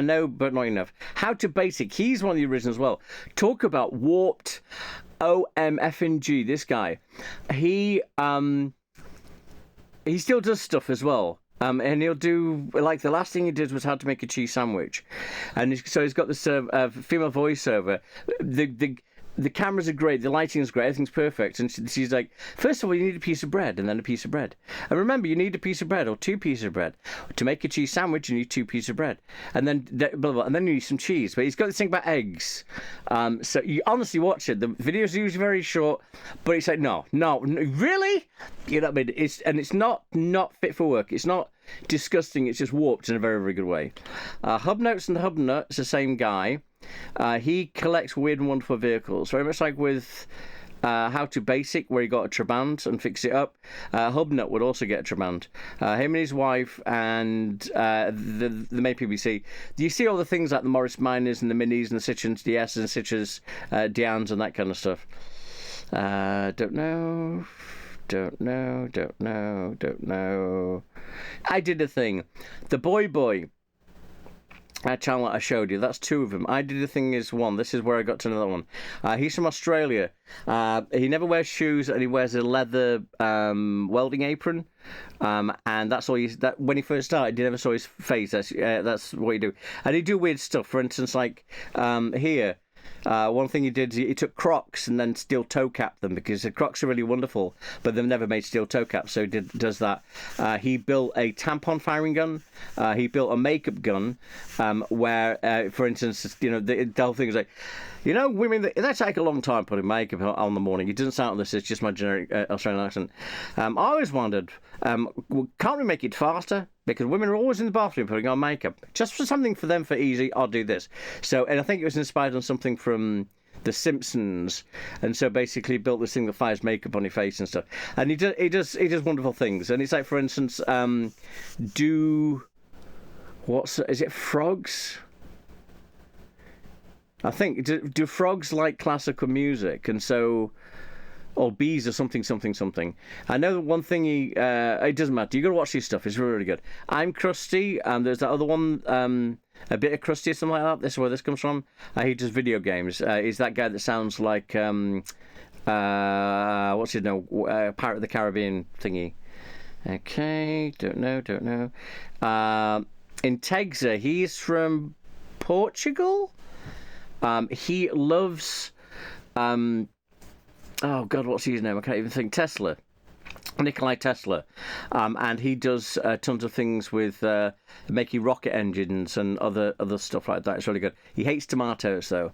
know, but not enough. How to Basic. He's one of the originals as well. Talk about warped. OMFNG. This guy, he still does stuff as well. And he'll do, like, the last thing he did was how to make a cheese sandwich, and so he's got this female voiceover. The cameras are great, the lighting is great, everything's perfect. And she's like, first of all, you need a piece of bread and then a piece of bread. And remember, you need a piece of bread or 2 pieces of bread. To make a cheese sandwich, you need 2 pieces of bread. And then blah, blah, blah, and then you need some cheese. But he's got this thing about eggs. So you honestly watch it. The video's usually very short, but it's like, no, really? You know what I mean? It's not fit for work. It's not disgusting. It's just warped in a very, very good way. Hub Notes and Hub Nut, it's the same guy. He collects weird and wonderful vehicles, very much like with How to Basic, where he got a Trabant and fixed it up. Hubnut would also get a Trabant. Him and his wife and the main PBC. Do you see all the things like the Morris Minors and the Minis and the Citroens DS and Citroens Dians and that kind of stuff? Don't know. I did a thing. The Boy. That channel that I showed you, that's 2 of them. I did a thing is 1. This is where I got to another one. He's from Australia. He never wears shoes and he wears a leather welding apron. And that's all when he first started, you never saw his face. That's what he do. And he do weird stuff. For instance, like here. One thing he did, he took Crocs and then steel toe capped them because the Crocs are really wonderful, but they've never made steel toe caps, so he does that. He built a tampon firing gun. He built a makeup gun, where, for instance, the whole thing is like, women, they take a long time putting makeup on the morning. It doesn't sound like this, it's just my generic Australian accent. I always wondered, can't we make it faster? Because women are always in the bathroom putting on makeup. Just for something for them for easy, I'll do this. So, and I think it was inspired on something from The Simpsons. And so basically built this thing that fires makeup on your face and stuff. And he does wonderful things. And it's like, for instance, is it frogs? I think, do frogs like classical music? And so, or bees or something. I know that one thing it doesn't matter. You got to watch his stuff. It's really, really good. I'm Krusty, and there's that other one, a bit of Krusty or something like that. This is where this comes from. He does video games. He's that guy that sounds like, what's his name? Pirate of the Caribbean thingy. Okay, don't know. In Tegza, he's from Portugal. He loves, oh God, what's his name? I can't even think. Tesla. Nikolai Tesla. And he does tons of things with making rocket engines and other stuff like that. It's really good. He hates tomatoes, though.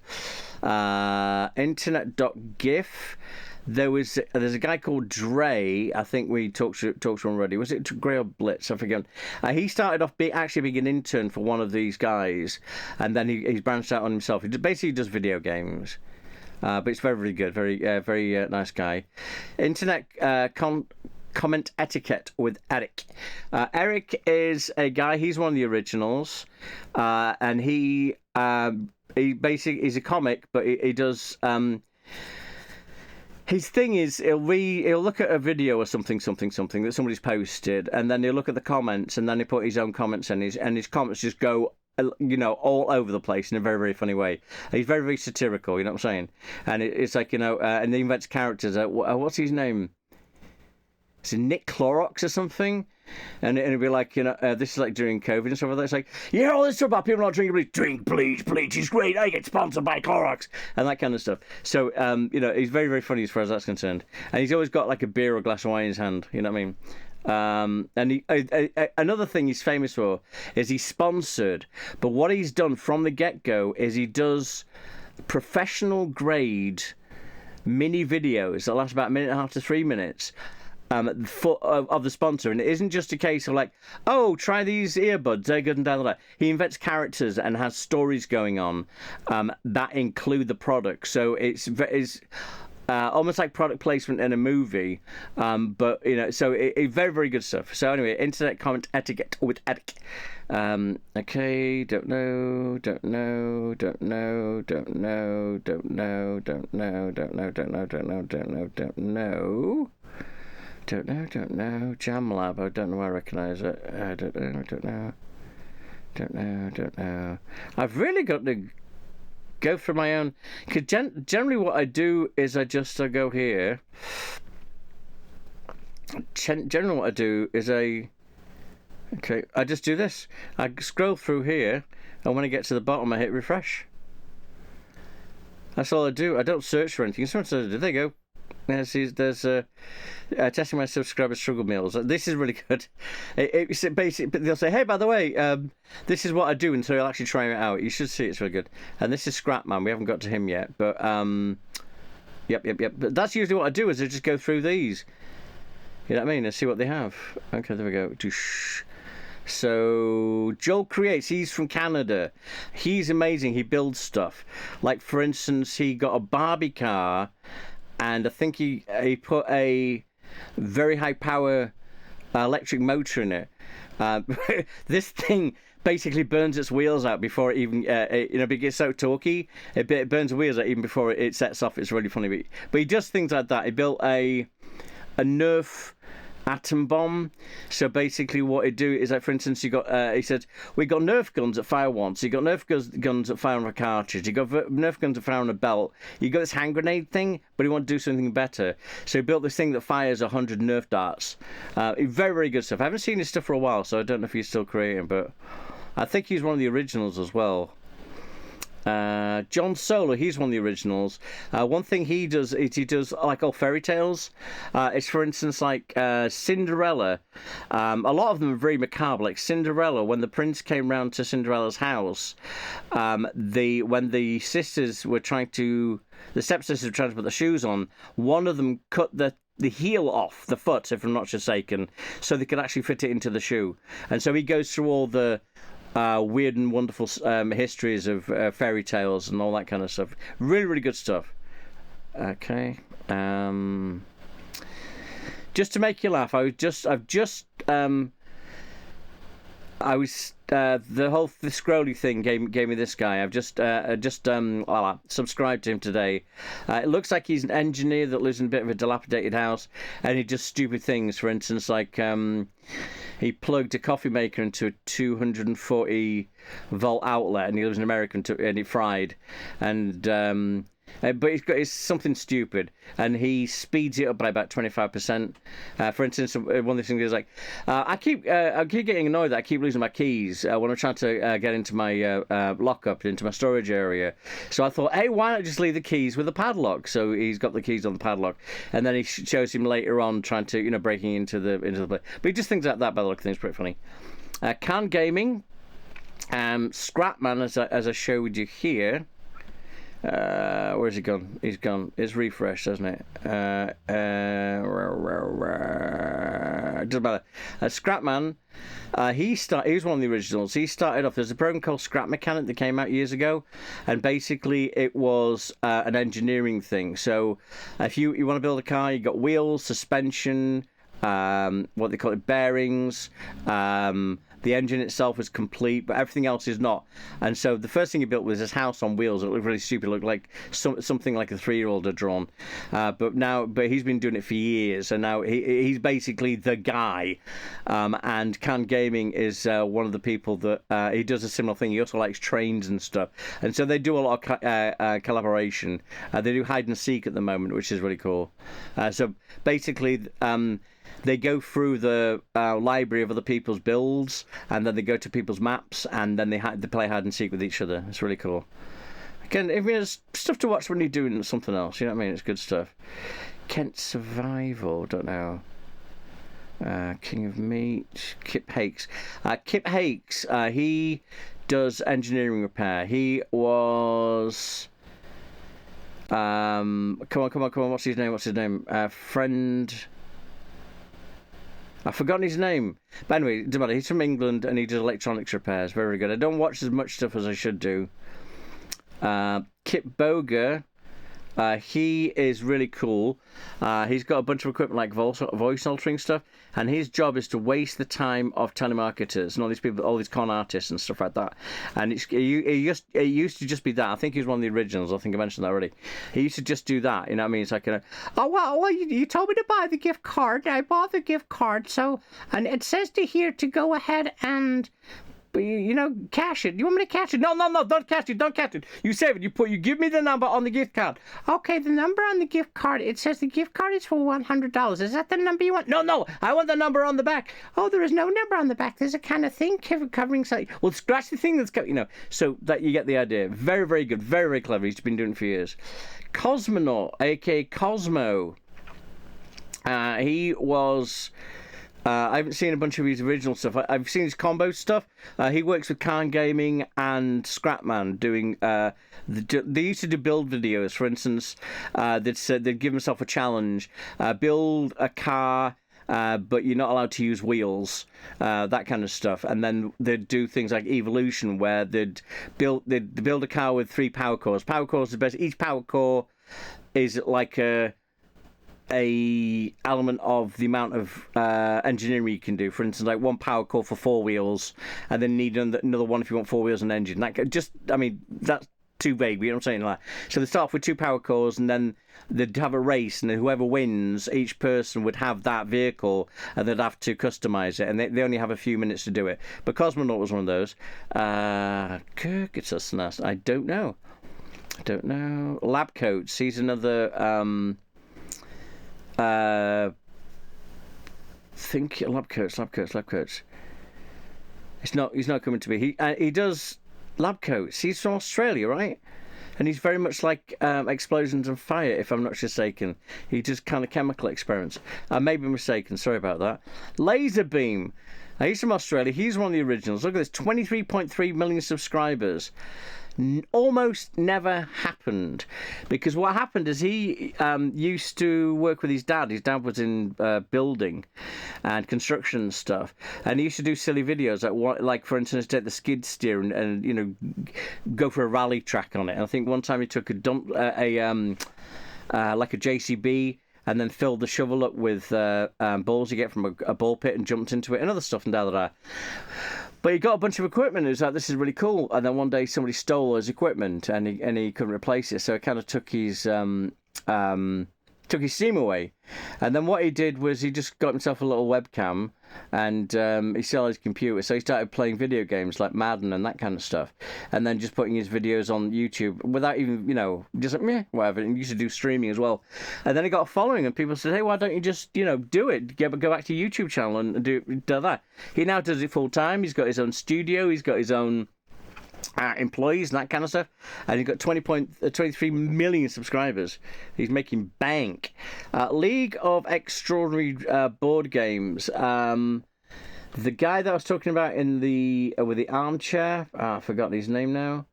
Internet.gif. There's a guy called Dre. I think we talked to him already. Was it Dre or Blitz? I forget. He started off actually being an intern for one of these guys, and then he's branched out on himself. He basically does video games, but it's very, very good. Very nice guy. Internet comment etiquette with Eric. Eric is a guy. He's one of the originals, and he basically is a comic, but he does. His thing is, he'll look at a video or something that somebody's posted, and then he'll look at the comments, and then he put his own comments in, and his comments just go, all over the place in a very, very funny way. He's very, very satirical, you know what I'm saying? And it's like, and he invents characters. What's his name? Is it Nick Clorox or something? And it'd be like, this is like during COVID and stuff like that. It's like, all this stuff about people not drinking bleach. Drink bleach. Bleach is great. I get sponsored by Clorox. And that kind of stuff. So, he's very, very funny as far as that's concerned. And he's always got like a beer or a glass of wine in his hand. You know what I mean? And another thing he's famous for is he's sponsored. But what he's done from the get-go is he does professional grade mini videos that last about a minute and a half to 3 minutes. Of the sponsor, and it isn't just a case of like, try these earbuds, they're good and that. He invents characters and has stories going on that include the product, so it's almost like product placement in a movie, but so it's very, very good stuff. So anyway, internet comment etiquette with Eric. Okay, don't know. Don't know. Jam Lab, I don't know, I recognise it. I don't know. I've really got to go for my own, because generally what I do is I go here. Generally what I do is I just do this. I scroll through here, and when I get to the bottom I hit refresh. That's all I do. I don't search for anything. Sometimes there you go. There's testing my subscriber struggle meals. This is really good. It's basically, they'll say, hey, by the way, this is what I do, and so you'll actually try it out. You should see it's really good. And this is Scrapman. We haven't got to him yet, but yep. But that's usually what I do, is I just go through these. You know what I mean? And see what they have. Okay, there we go. So Joel Creates, he's from Canada. He's amazing. He builds stuff. Like, for instance, he got a Barbie car, and I think he put a very high power electric motor in it. This thing basically burns its wheels out before it even, it gets so torquey, it burns the wheels out even before it sets off. It's really funny. But he does things like that. He built a Nerf atom bomb. So basically what it do is, like, for instance, he said, we got Nerf guns that fire once, you got Nerf guns that fire on a cartridge, you got Nerf guns that fire on a belt, you got this hand grenade thing, but he wanted to do something better, so he built this thing that fires 100 Nerf darts. Very, very good stuff. I haven't seen his stuff for a while, so I don't know if he's still creating, but I think he's one of the originals as well. John Solar, he's one of the originals. One thing he does is he does like all fairy tales. It's, for instance, like Cinderella. A lot of them are very macabre. Like Cinderella, when the prince came round to Cinderella's house, when the sisters were the stepsisters were trying to put the shoes on, one of them cut the heel off the foot, if I'm not mistaken, so they could actually fit it into the shoe. And so he goes through all the weird and wonderful histories of fairy tales and all that kind of stuff. Really, really good stuff. Okay. Just to make you laugh, the scrolly thing gave me this guy. I've just subscribed to him today. It looks like he's an engineer that lives in a bit of a dilapidated house, and he does stupid things. For instance, like he plugged a coffee maker into a 240 volt outlet, and he lives in America, and it fried. And but it's something stupid, and he speeds it up by about 25%. For instance, one of the things is like, I keep getting annoyed that I keep losing my keys when I'm trying to get into my lockup, into my storage area. So I thought, hey, why not just leave the keys with the padlock? So he's got the keys on the padlock, and then he shows him later on trying to, breaking into the place. But he just thinks like that by the look of things. Pretty funny. Can Gaming, Scrapman, as I showed you here. Where's he gone? He's gone. It's refreshed, hasn't it? Doesn't matter. Scrapman, he was one of the originals. He started off. There's a program called Scrap Mechanic that came out years ago, and basically it was an engineering thing. So if you want to build a car, you got wheels, suspension, what they call it, bearings. The engine itself is complete, but everything else is not. And so the first thing he built was this house on wheels. It looked really stupid. It looked like something like a 3-year-old had drawn. But he's been doing it for years, and now he's basically the guy. And Can Gaming is one of the people that he does a similar thing. He also likes trains and stuff. And so they do a lot of collaboration. They do hide and seek at the moment, which is really cool. So basically, they go through the library of other people's builds, and then they go to people's maps, and then they play hide and seek with each other. It's really cool. Again, it's stuff to watch when you're doing something else. You know what I mean? It's good stuff. Kent Survival, don't know. King of Meat, Kip Hakes. Kip Hakes, he does engineering repair. He was... come on. What's his name? Friend... I've forgotten his name. But anyway, it doesn't matter. He's from England, and he does electronics repairs. Very good. I don't watch as much stuff as I should do. Kip Boger, he is really cool. He's got a bunch of equipment like voice altering stuff, and his job is to waste the time of telemarketers and all these people, all these con artists and stuff like that. And it used to just be that. I think he was one of the originals. I think I mentioned that already. He used to just do that. You know what I mean? It's like, you told me to buy the gift card. I bought the gift card. So, and it says to go ahead and... cash it. You want me to cash it? No, don't cash it. You save it. You give me the number on the gift card. Okay, the number on the gift card, it says the gift card is for $100. Is that the number you want? No, I want the number on the back. Oh, there is no number on the back. There's a kind of thing covering something. Well, scratch the thing that's so that you get the idea. Very, very good. Very, very clever. He's been doing it for years. Cosmonaut, aka Cosmo. He was... I haven't seen a bunch of his original stuff. I've seen his combo stuff. He works with Can Gaming and Scrapman doing... they used to do build videos. For instance, they'd give himself a challenge. Build a car but you're not allowed to use wheels, that kind of stuff. And then they'd do things like Evolution, where they'd build a car with 3 power cores. Power cores are best. Each power core is like a element of the amount of engineering you can do. For instance, like 1 power core for 4 wheels, and then need another one if you want 4 wheels and engine. That's too vague, you know what I'm saying? Like, so they start off with 2 power cores, and then they'd have a race, and whoever wins, each person would have that vehicle, and they'd have to customize it, and they only have a few minutes to do it. But Cosmonaut was one of those. Kirk, it's a snaz. I don't know. Lab Coats. He's another. Think Lab Coats. He's not coming to me. He does Lab Coats. He's from Australia, right? And he's very much like Explosions and Fire, if I'm not mistaken. He does kind of chemical experiments. I may be mistaken. Sorry about that. Laser Beam. He's from Australia. He's one of the originals. Look at this. 23.3 million subscribers. Almost never happened, because what happened is he used to work with his dad. His dad was in building and construction and stuff, and he used to do silly videos like for instance, take the skid steer and go for a rally track on it. And I think one time he took a dump, like a JCB, and then filled the shovel up with balls you get from a ball pit and jumped into it and other stuff and da. But he got a bunch of equipment. He was like, "This is really cool." And then one day somebody stole his equipment, and he couldn't replace it. So it kind of took his steam away. And then what he did was he just got himself a little webcam, and he still had his computer. So he started playing video games like Madden and that kind of stuff, and then just putting his videos on YouTube without even, just like, meh, whatever. And he used to do streaming as well. And then he got a following, and people said, "Hey, why don't you just, do it? Go back to your YouTube channel and do that." He now does it full time. He's got his own studio. He's got his own employees and that kind of stuff, and he's got 23 million subscribers. He's making bank. League of Extraordinary board games. The guy that I was talking about in the with the armchair, I've forgotten his name now.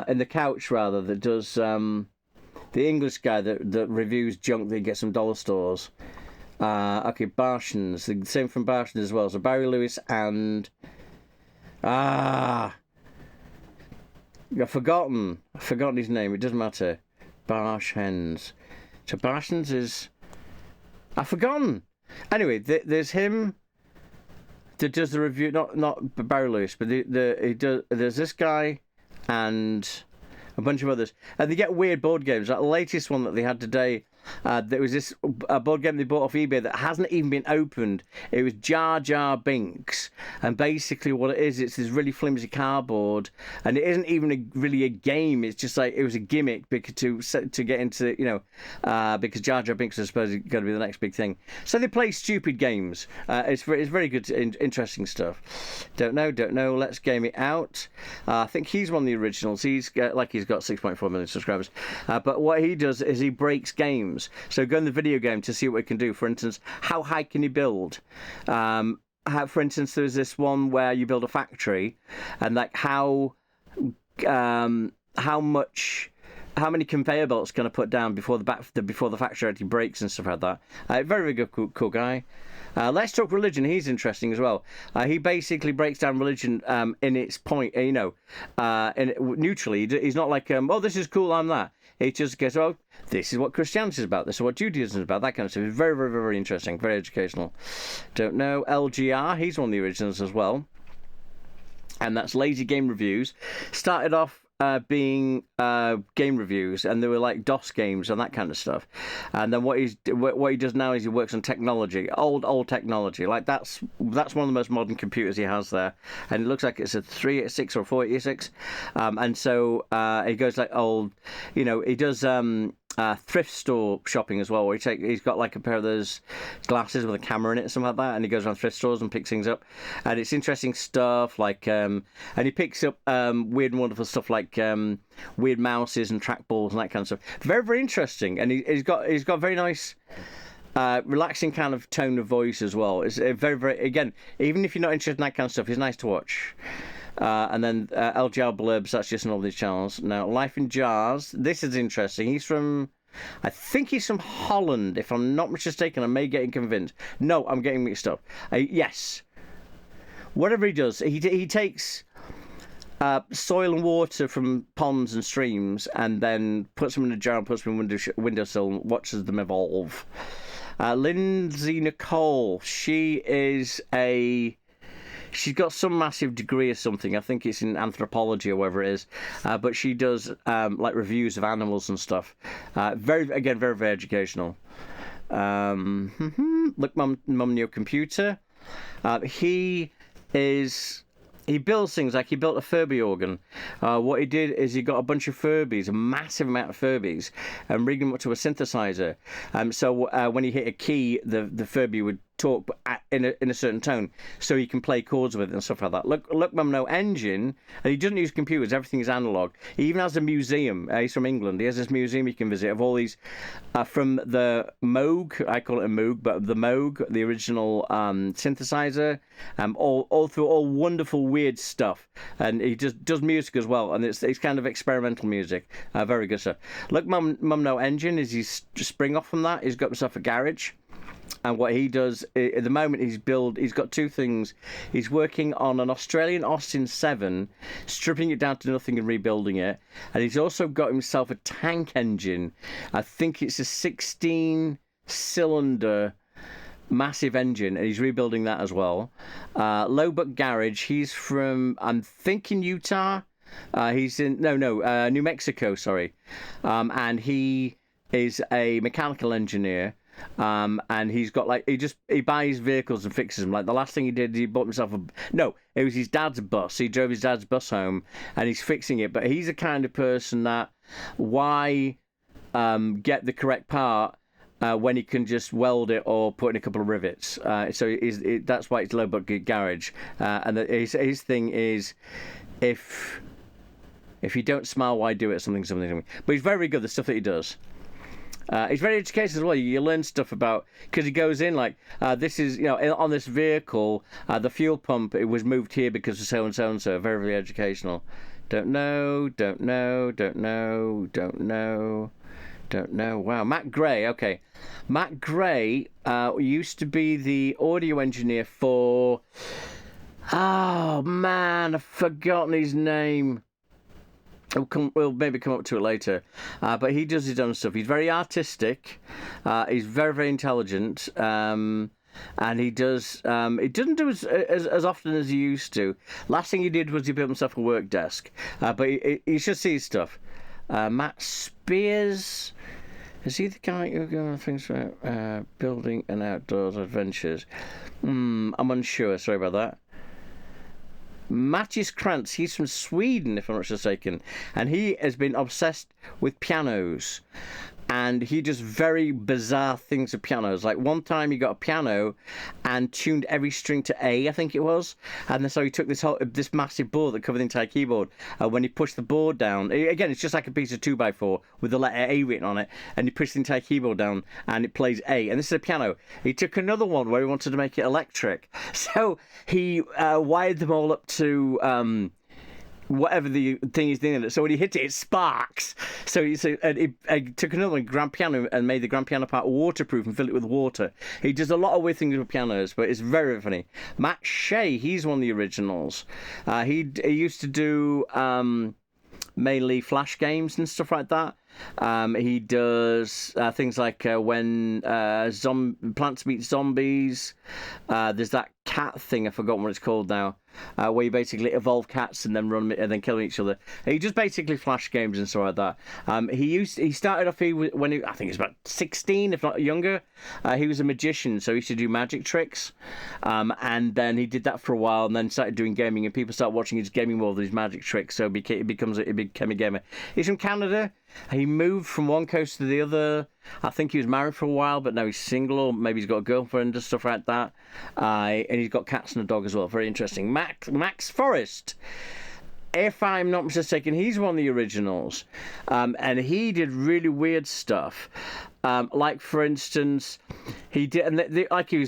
In the couch rather, that does the English guy that reviews junk that he gets from dollar stores. Okay, Barshans, the same from Barshans as well. So Barry Lewis and I've forgotten his name. It doesn't matter. Barshans. So Barshans is... I've forgotten. Anyway, there's him that does the review. Not Barry Lewis, but there's this guy and a bunch of others. And they get weird board games. Like the latest one that they had today, there was this board game they bought off eBay that hasn't even been opened. It was Jar Jar Binks, and basically what it is, it's this really flimsy cardboard, and it isn't even really a game. It's just like it was a gimmick because to get into because Jar Jar Binks is supposed to going to be the next big thing. So they play stupid games. It's very good, interesting stuff. Don't know. Let's game it out. I think he's one of the originals. He's got 6.4 million subscribers. But what he does is he breaks games. So go in the video game to see what it can do. For instance, how high can you build? For instance, there's this one where you build a factory, and like how many conveyor belts can I put down before the factory actually breaks and stuff like that. Very, very good, cool guy. Let's talk religion. He's interesting as well. He basically breaks down religion in its point, neutrally. He's not like, oh, this is cool, I'm that. He just goes, oh, this is what Christianity is about, this is what Judaism is about, that kind of stuff. It's very, very, very interesting, very educational. Don't know. LGR, he's one of the originals as well. And that's Lazy Game Reviews. Started off being game reviews, and they were like DOS games and that kind of stuff. And then what he does now is he works on technology, old technology. Like that's one of the most modern computers he has there, and it looks like it's a 386 or 486. And so he goes like old, he does thrift store shopping as well, where he's got like a pair of those glasses with a camera in it, something like that, and he goes around thrift stores and picks things up, and it's interesting stuff like and he picks up weird and wonderful stuff like weird mouses and trackballs and that kind of stuff. Very, very interesting, and he's got very nice relaxing kind of tone of voice as well. It's very, very, again, even if you're not interested in that kind of stuff, he's nice to watch. And then LGR Blurbs, that's just on all these channels. Now, Life in Jars, this is interesting. He's from I think he's from Holland, if I'm not mistaken. I may get convinced. No, I'm getting mixed up. Yes. Whatever he does, he takes soil and water from ponds and streams and then puts them in a jar and puts them in a windowsill and watches them evolve. Lindsay Nicole, she's got some massive degree or something. I think it's in anthropology or whatever it is. But she does like reviews of animals and stuff. Very, very educational. Look, Mum, Your Computer. He builds things, like he built a Furby organ. What he did is he got a bunch of Furbies, a massive amount of Furbies, and rigged them up to a synthesizer. So when he hit a key, the Furby would talk in a certain tone, so he can play chords with it and stuff like that. Look, Mum, No Engine, and he doesn't use computers. Everything is analog. He even has a museum. He's from England. He has this museum you can visit of all these from the Moog. I call it a Moog, but the Moog, the original synthesizer, all wonderful weird stuff. And he just does music as well, and it's kind of experimental music. Very good stuff. Look, Mum, No Engine is he's spring off from that. He's got himself a garage. And what he does at the moment, he's got two things. He's working on an Australian Austin 7, stripping it down to nothing and rebuilding it. And he's also got himself a tank engine. I think it's a 16-cylinder massive engine, and he's rebuilding that as well. Lowbuck Garage, he's from, I'm thinking, Utah. He's in New Mexico, sorry. And he is a mechanical engineer. And he's got he buys vehicles and fixes them. Like the last thing he did, he bought himself it was his dad's bus. He drove his dad's bus home and he's fixing it. But he's the kind of person that why get the correct part when he can just weld it or put in a couple of rivets. So that's why it's Lowbuck Garage. And his thing is if you don't smile, why do it? Something. But he's very good, the stuff that he does. He's very educated as well. You learn stuff about, because he goes in like, this is, on this vehicle, the fuel pump, it was moved here because of so and so and so. Very, very educational. Don't know. Wow, Matt Gray. Okay. Matt Gray used to be the audio engineer for, oh man, I've forgotten his name. We'll maybe come up to it later, but he does his own stuff. He's very artistic. He's very, very intelligent, and he does. He doesn't do as often as he used to. Last thing he did was he built himself a work desk, but you should see his stuff. Matt Spears. Is he the guy who goes things about building and outdoors adventures? I'm unsure. Sorry about that. Mattis Krantz, he's from Sweden, if I'm not mistaken, and he has been obsessed with pianos. And he does very bizarre things with pianos. Like one time he got a piano and tuned every string to A, I think it was. And then so he took this massive board that covered the entire keyboard. When he pushed the board down, again, it's just like a piece of 2x4 with the letter A written on it. And he pushed the entire keyboard down and it plays A. And this is a piano. He took another one where he wanted to make it electric. So he wired them all up to whatever the thing is doing. So when he hit it, it sparks. So he took another grand piano and made the grand piano part waterproof and filled it with water. He does a lot of weird things with pianos, but it's very, very funny. Matt Shea, he's one of the originals. He used to do mainly Flash games and stuff like that. He does things like when Plants Meet Zombies. There's that cat thing, I've forgotten what it's called now, where you basically evolve cats and then run and then kill each other. He just basically Flash games and stuff like that. He started off when I think he was about 16, if not younger. He was a magician, so he used to do magic tricks. And then he did that for a while, and then started doing gaming, and people start watching his gaming more than his magic tricks. So he became a gamer. He's from Canada. He moved from one coast to the other. I think he was married for a while, but now he's single, or maybe he's got a girlfriend and stuff like that. And he's got cats and a dog as well. Very interesting. Max Forrest, if I'm not mistaken, he's one of the originals. And he did really weird stuff. Like for instance, he did, and like he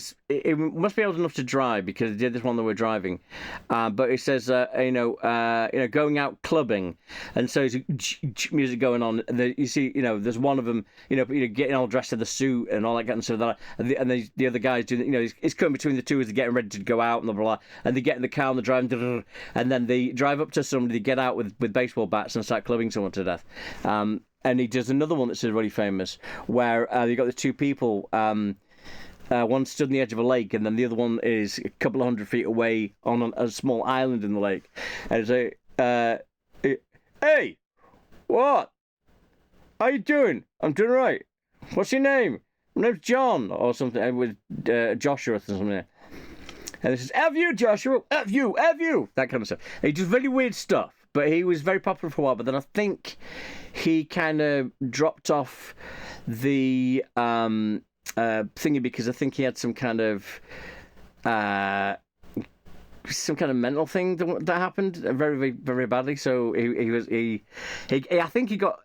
must be old enough to drive because he did this one that we're driving. But it says, going out clubbing, and so there's music going on. And you see, there's one of them, getting all dressed in the suit and all that kind of stuff. And the other guys doing, it's coming between the two as they're getting ready to go out and blah blah blah. And they get in the car and they're driving, and then they drive up to somebody, they get out with baseball bats and start clubbing someone to death. And he does another one that's really famous, where you got the two people. One stood on the edge of a lake, and then the other one is a couple of 100 feet away on a small island in the lake. And it's like, "Hey, what? How you doing? I'm doing right. What's your name? My name's John," or something, with Joshua or something. And it says, "F you, Joshua. F you. F you." That kind of stuff. And he does really weird stuff. But he was very popular for a while. But then I think he kind of dropped off the thingy because I think he had some kind of mental thing that happened very, very, very badly. So I think he got,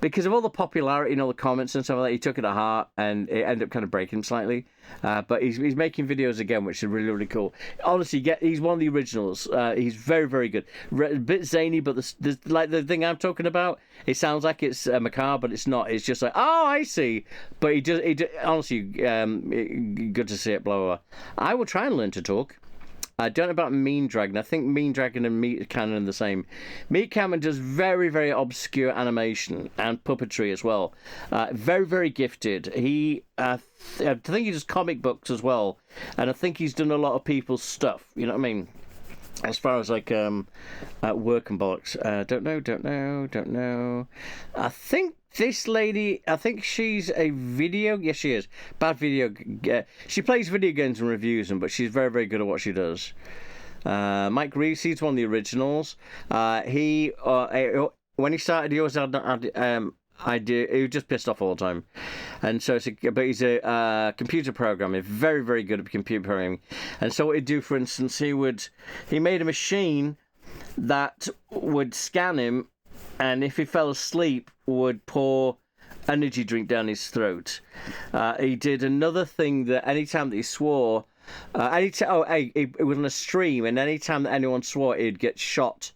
because of all the popularity and all the comments and stuff like that, he took it to heart and it ended up kind of breaking him slightly. But he's making videos again, which is really, really cool. Honestly, he's one of the originals. He's very, very good. A bit zany, but like the thing I'm talking about, it sounds like it's macabre, but it's not. It's just like, oh, I see. But he does honestly, good to see it, blah, blah, blah. I will try and learn to talk. I don't know about Mean Dragon. I think Mean Dragon and Meat Cannon are the same. Meat Cannon does very, very obscure animation and puppetry as well. Very, very gifted. I think he does comic books as well. And I think he's done a lot of people's stuff. You know what I mean? As far as like work and bollocks. Don't know. I think this lady, she's a yes, she is. Bad video. She plays video games and reviews them, but she's very, very good at what she does. Mike Reese, he's one of the originals. He when he started, he always had idea. He was just pissed off all the time, and so but he's a computer programmer, very, very good at computer programming. And so what he'd do, for instance, he made a machine that would scan him, and if he fell asleep, would pour energy drink down his throat. He did another thing that anytime that he swore, it was on a stream, and anytime that anyone swore, he'd get shot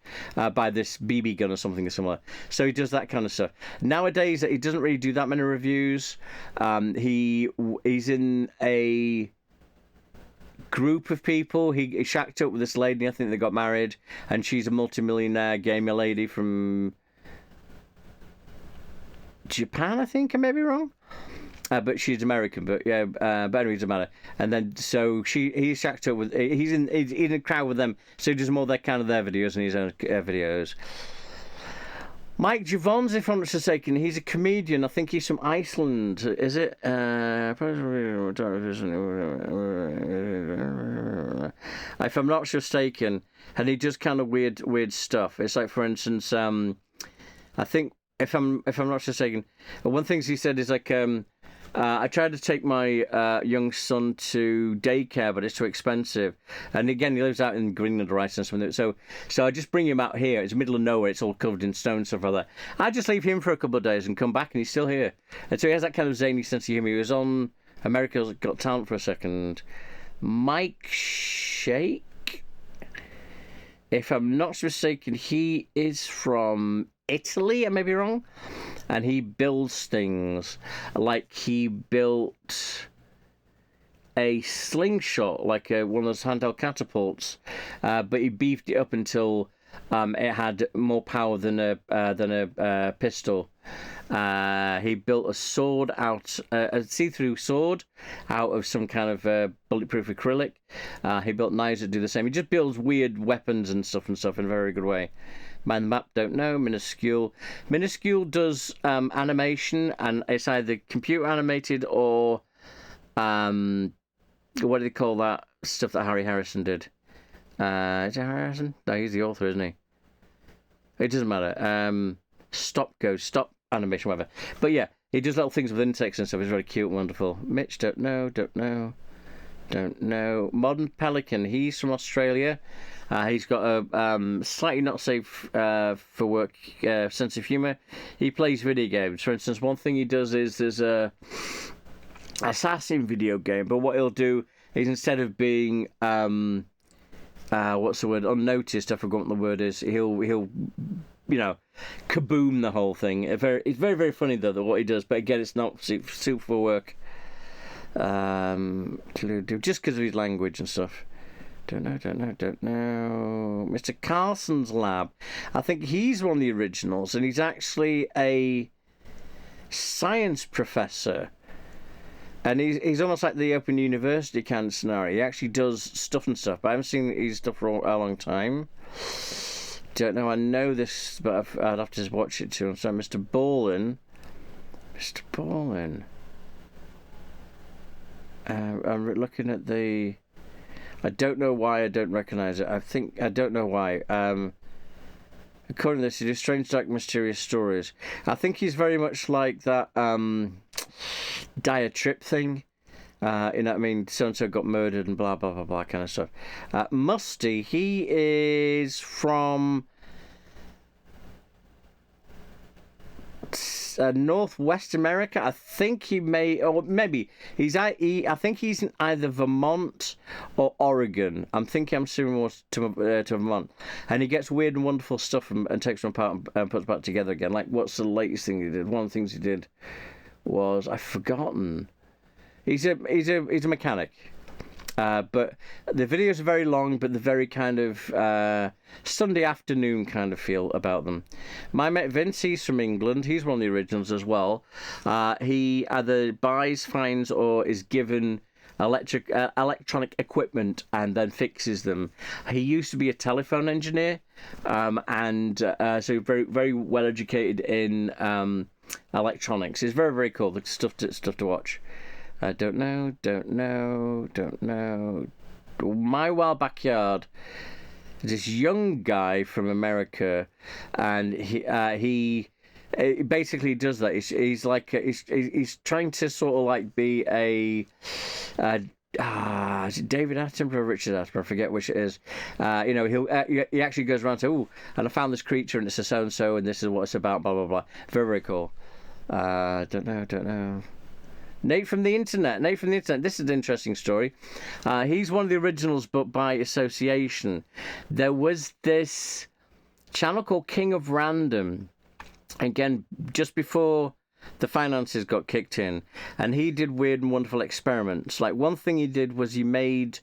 by this BB gun or something similar. So he does that kind of stuff. Nowadays, he doesn't really do that many reviews. He's in a group of people. He shacked up with this lady. I think they got married, and she's a multimillionaire gamer lady from Japan, I think. I may be wrong. But she's American, but yeah, but anyway, it doesn't matter. And then, so he's shacked up with, he's in a crowd with them, so he does more their videos and his own videos. Mike Javons, if I'm not mistaken, he's a comedian. I think he's from Iceland. Is it? If I'm not mistaken, and he does kind of weird stuff. It's like, for instance, I think if I'm not mistaken, one thing he said is like, I tried to take my young son to daycare, but it's too expensive. And again, he lives out in Greenland or Iceland. So I just bring him out here. It's the middle of nowhere. It's all covered in stone and stuff like that. I just leave him for a couple of days and come back, and he's still here. And so he has that kind of zany sense of humor. He was on America's Got Talent for a second. Mike Shake, if I'm not mistaken, he is from Italy. I may be wrong. And he builds things, like he built a slingshot, like one of those handheld catapults, but he beefed it up until it had more power than a pistol. He built a sword a see-through sword out of some kind of bulletproof acrylic. He built knives that do the same. He just builds weird weapons and stuff in a very good way. Man the Map, don't know. Minuscule does animation, and it's either computer animated or what do they call that stuff that Harry Harrison did? Is it Harry Harrison? No, he's the author, isn't he? It doesn't matter. Stop animation, whatever. But yeah, he does little things with insects and stuff. It's very cute and wonderful. Mitch, don't know. Modern Pelican, he's from Australia. He's got a slightly not safe for work sense of humour. He plays video games. For instance, one thing he does is there's a assassin video game, but what he'll do is instead of being what's the word, unnoticed, I forgot what the word is, he'll kaboom the whole thing. It's very, very funny though that what he does, but again, it's not super for work. Just because of his language and stuff. Don't know. Mr. Carson's Lab. I think he's one of the originals, and he's actually a science professor. And he's almost like the Open University kind of scenario. He actually does stuff, but I haven't seen his stuff for a long time. Don't know. I know this, but I'd have to watch it too. So, Mr. Ballin. I'm looking at the. I don't know why I don't recognise it. I don't know why. According to this, he does strange, dark, mysterious stories. I think he's very much like that dire trip thing. You know what I mean? So and so got murdered and blah blah blah blah kind of stuff. Musty, he is from Northwest America. I think he may, or maybe I think he's in either Vermont or Oregon. I'm thinking I'm assuming more to Vermont, and he gets weird and wonderful stuff and takes them apart and puts back together again. Like, what's the latest thing he did? One of the things he did was, I've forgotten. He's a mechanic. But the videos are very long, but they're very kind of Sunday afternoon kind of feel about them. My mate Vince, he's from England. He's one of the originals as well. He either buys, finds, or is given electronic equipment and then fixes them. He used to be a telephone engineer, and so very, very well educated in electronics. It's very, very cool. The stuff to watch. Don't know. My Wild Backyard. This young guy from America, and he basically does that. He's like he's trying to sort of like be a. Is it David Attenborough or Richard Attenborough? I forget which it is. He actually goes around and says, "Oh, and I found this creature, and it's a so and so, and this is what it's about." Blah blah blah. Very, very cool. Don't know. Nate from the internet. This is an interesting story. He's one of the originals, but by association. There was this channel called King of Random. Again, just before the finances got kicked in, and he did weird and wonderful experiments. Like, one thing he did was he made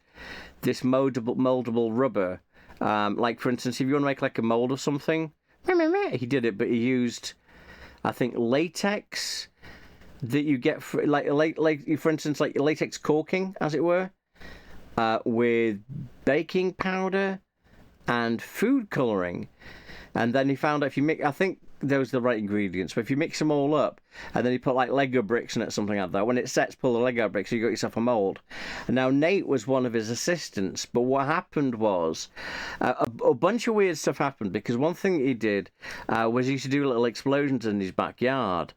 this moldable rubber. Like, for instance, if you want to make like a mold of something, he did it, but he used, I think, latex that you get for for instance, like latex caulking, as it were, with baking powder and food colouring. And then he found out if you mix, I think those are the right ingredients, but if you mix them all up and then you put like Lego bricks in it, something like that, when it sets, pull the Lego bricks, so you got yourself a mould. And now Nate was one of his assistants, but what happened was a bunch of weird stuff happened, because one thing he did was he used to do little explosions in his backyard.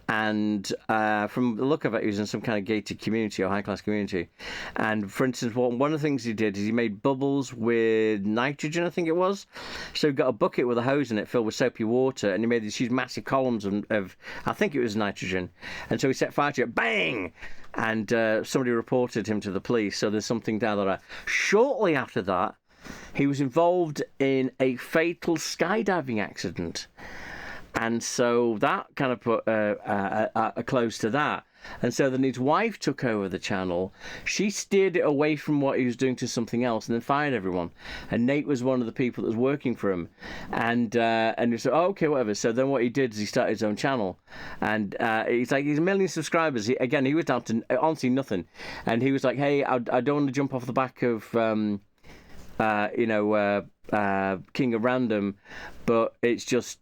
And from the look of it, he was in some kind of gated community or high-class community. And for instance, one of the things he did is he made bubbles with nitrogen, I think it was. So he got a bucket with a hose in it filled with soapy water, and he made these huge massive columns of I think it was nitrogen. And so he set fire to it, bang! And somebody reported him to the police, so there's something down there. Shortly after that, he was involved in a fatal skydiving accident. And so that kind of put a close to that. And so then his wife took over the channel. She steered it away from what he was doing to something else, and then fired everyone. And Nate was one of the people that was working for him. And he said, "Oh, okay, whatever." So then what he did is he started his own channel. And he's 1 million subscribers. He was down to honestly nothing. And he was like, "Hey, I don't want to jump off the back of King of Random, but it was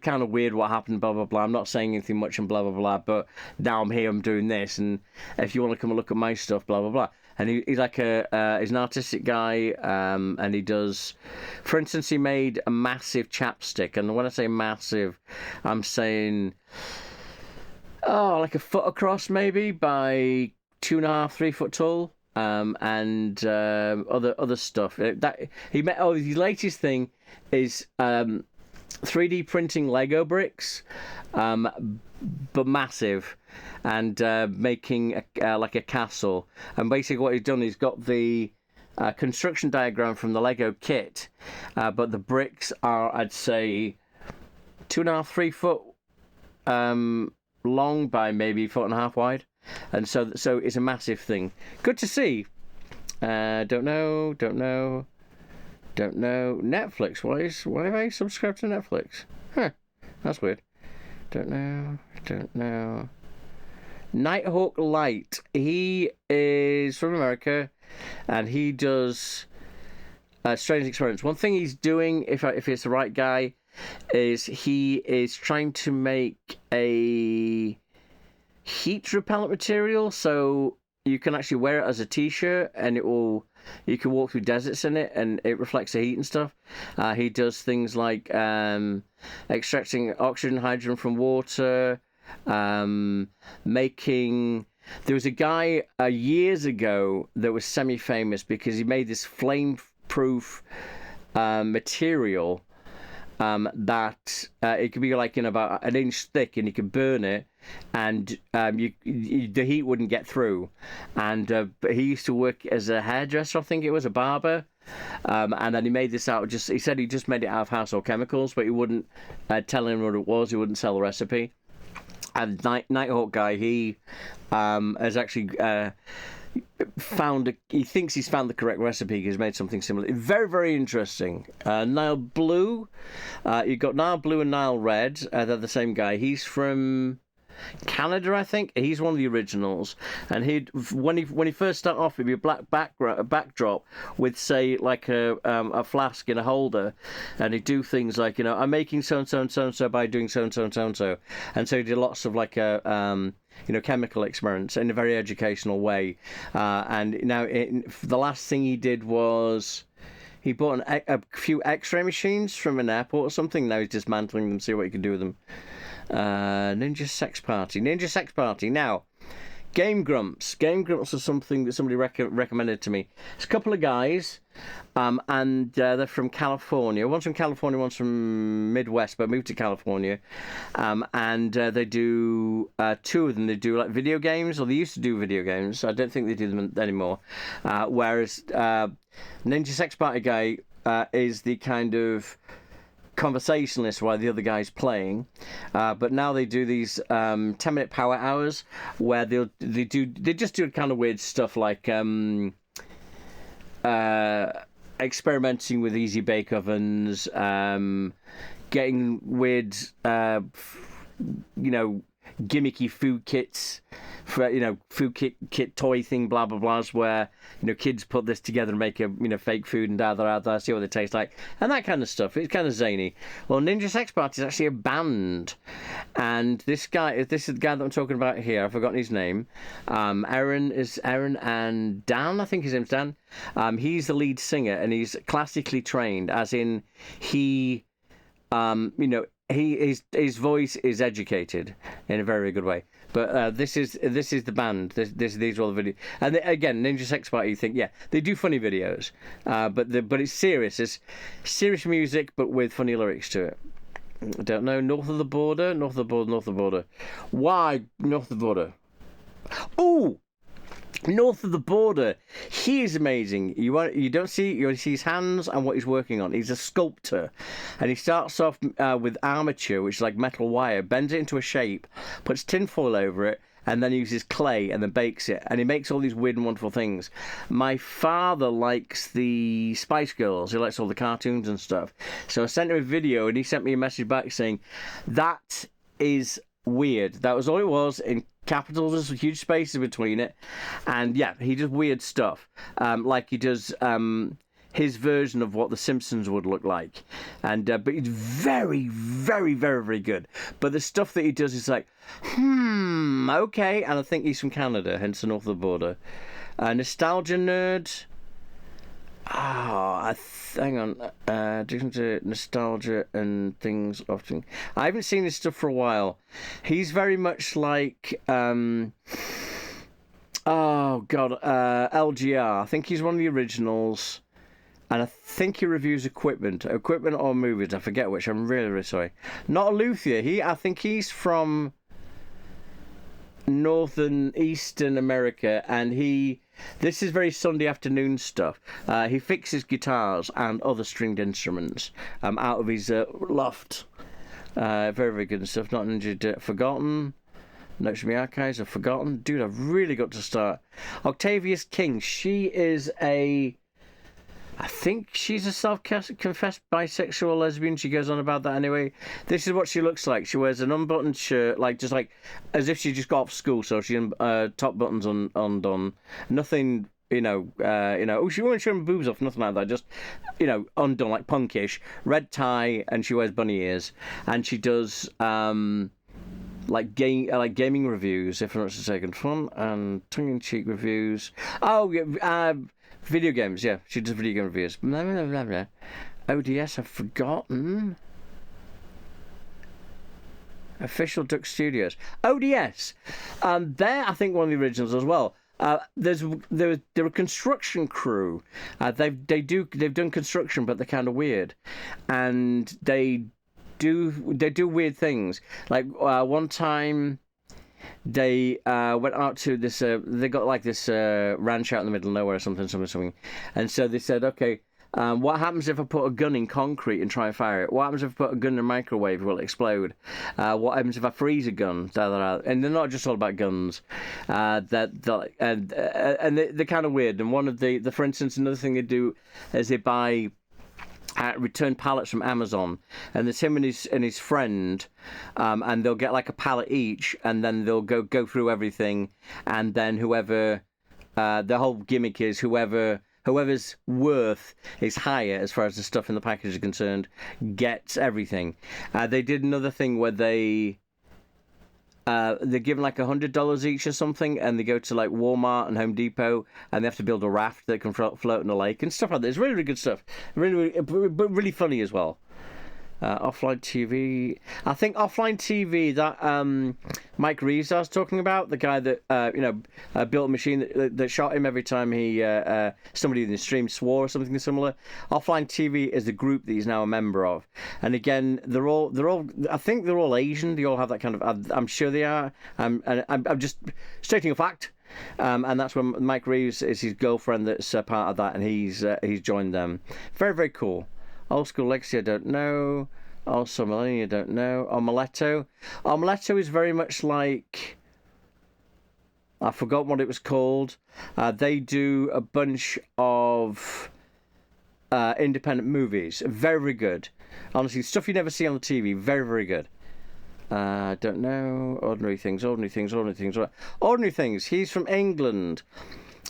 kind of weird what happened, blah blah blah. I'm not saying anything much and blah blah blah, but now I'm here, I'm doing this, and if you want to come and look at my stuff, blah blah blah." And he's like he's an artistic guy, and he does, for instance, he made a massive chapstick, and when I say massive, I'm saying like a foot across maybe by 2.5-3 foot tall. and other stuff. His latest thing is 3D printing Lego bricks, but massive, and making like a castle. And basically, what he's done, he's got the construction diagram from the Lego kit, but the bricks are, I'd say, 2.5, 3 foot long by maybe 1.5 wide, and so it's a massive thing. Good to see. Don't know. Netflix. Why have I subscribed to Netflix? Huh, that's weird. Don't know. Nighthawk Light. He is from America, and he does strange experiments. One thing he's doing, if it's the right guy, is he is trying to make a heat repellent material, so you can actually wear it as a t-shirt, and you can walk through deserts in it, and it reflects the heat and stuff. He does things like extracting oxygen, hydrogen from water, making. There was a guy years ago that was semi-famous because he made this flame-proof material that it could be like about 1 inch thick, and you could burn it, and the heat wouldn't get through. And he used to work as a hairdresser, I think it was, a barber, and then he made this out. He said he just made it out of household chemicals, but he wouldn't tell anyone what it was. He wouldn't sell the recipe. And Nighthawk guy, he has actually he thinks he's found the correct recipe. He's made something similar. Very, very interesting. Nile Blue, you've got Nile Blue and Nile Red. They're the same guy. He's from Canada, I think. He's one of the originals, and when he first started off, it'd be a black backdrop with, say, like a flask in a holder, and he'd do things like, I'm making so and so and so and so by doing so and so and so and so, and so he did lots of like chemical experiments in a very educational way. And now the last thing he did was he bought a few X-ray machines from an airport or something. Now he's dismantling them, see what he can do with them. Ninja Sex Party. Now, Game Grumps. Game Grumps are something that somebody recommended to me. It's a couple of guys, and they're from California. One's from California, one's from Midwest, but moved to California. And they do, two of them, they do like video games, or they used to do video games. I don't think they do them anymore. Whereas Ninja Sex Party guy is the kind of conversationalist while the other guy's playing, but now they do these 10-minute power hours where they just do kind of weird stuff like experimenting with easy bake ovens, getting weird gimmicky food kits for food kit toy thing, blah blah blahs, where kids put this together and make a fake food and see what they taste like, and that kind of stuff. It's kind of zany. Well, Ninja Sex Party is actually a band, and this is the guy that I'm talking about here. I've forgotten his name. Aaron and Dan, I think his name's Dan. He's the lead singer, and he's classically trained, as in he his voice is educated in a very, very good way. But this is the band. These are all the videos. And again, Ninja Sex Party, you think, yeah, they do funny videos, but it's serious. It's serious music, but with funny lyrics to it. I don't know. North of the border. Why north of the border? Oh! North of the border, he is amazing. You only see his hands and what he's working on. He's a sculptor, and he starts off with armature, which is like metal wire, bends it into a shape, puts tinfoil over it, and then uses clay and then bakes it, and he makes all these weird and wonderful things. My father likes the Spice Girls. He likes all the cartoons and stuff. So I sent him a video, and he sent me a message back saying, that is weird. That was all it was, in capitals, there's huge spaces between it, and yeah, he does weird stuff, like he does his version of what The Simpsons would look like, and but he's very, very, very, very good. But the stuff that he does is like, okay, and I think he's from Canada, hence the north of the border. Nostalgia nerd. Hang on. Different to nostalgia and things often. I haven't seen this stuff for a while. He's very much like Oh God, LGR. I think he's one of the originals, and I think he reviews equipment or movies. I forget which. I'm really, really sorry. Not a luthier. I think he's from northern eastern America, and this is very Sunday afternoon stuff. He fixes guitars and other stringed instruments out of his loft. Very, very good stuff. Not Ninja Forgotten. Notes from the archives of Forgotten. Dude, I've really got to start. Octavius King. I think she's a self-confessed bisexual lesbian. She goes on about that anyway. This is what she looks like. She wears an unbuttoned shirt, just like as if she just got off school. So she top buttons undone. Nothing, Oh, she won't show her boobs off. Nothing like that. Just, undone, like punkish. Red tie, and she wears bunny ears. And she does gaming reviews, if I'm not mistaken, fun and tongue-in-cheek reviews. Oh, yeah, video games. Yeah, she does video game reviews. Blah, blah, blah, blah. ODS, I've forgotten. Official Duck Studios. ODS. They're, I think, one of the originals as well. They're a construction crew. They've done construction, but they're kind of weird, and they do weird things. Like one time, they went out to this. They got like this ranch out in the middle of nowhere or something. And so they said, okay. What happens if I put a gun in concrete and try and fire it? What happens if I put a gun in a microwave? Will it explode? What happens if I freeze a gun? And they're not just all about guns. And they're kind of weird. And one of for instance, another thing they do is they buy return pallets from Amazon, and there's him and his friend, and they'll get like a pallet each, and then they'll go through everything, and then whoever, the whole gimmick is whoever's worth is higher as far as the stuff in the package is concerned gets everything. They did another thing where they're given like $100 each or something, and they go to like Walmart and Home Depot, and they have to build a raft that can float in a lake and stuff like that. It's really, really good stuff. But really funny as well. Offline TV. I think offline TV, that Mike Reeves I was talking about, the guy that built a machine that shot him every time somebody in the stream swore or something similar. Offline TV is the group that he's now a member of, and again they're all I think they're all Asian. They all have that kind of. I'm sure they are. And I'm just stating a fact. And that's when Mike Reeves is his girlfriend that's part of that, and he's joined them. Very, very cool. Old School Legacy, I don't know. Also, Millennium, I don't know. Omeletto. Omeletto is very much like... I forgot what it was called. They do a bunch of independent movies. Very, very good. Honestly, stuff you never see on the TV. Very, very good. Don't know. Ordinary Things. Ordinary Things. He's from England.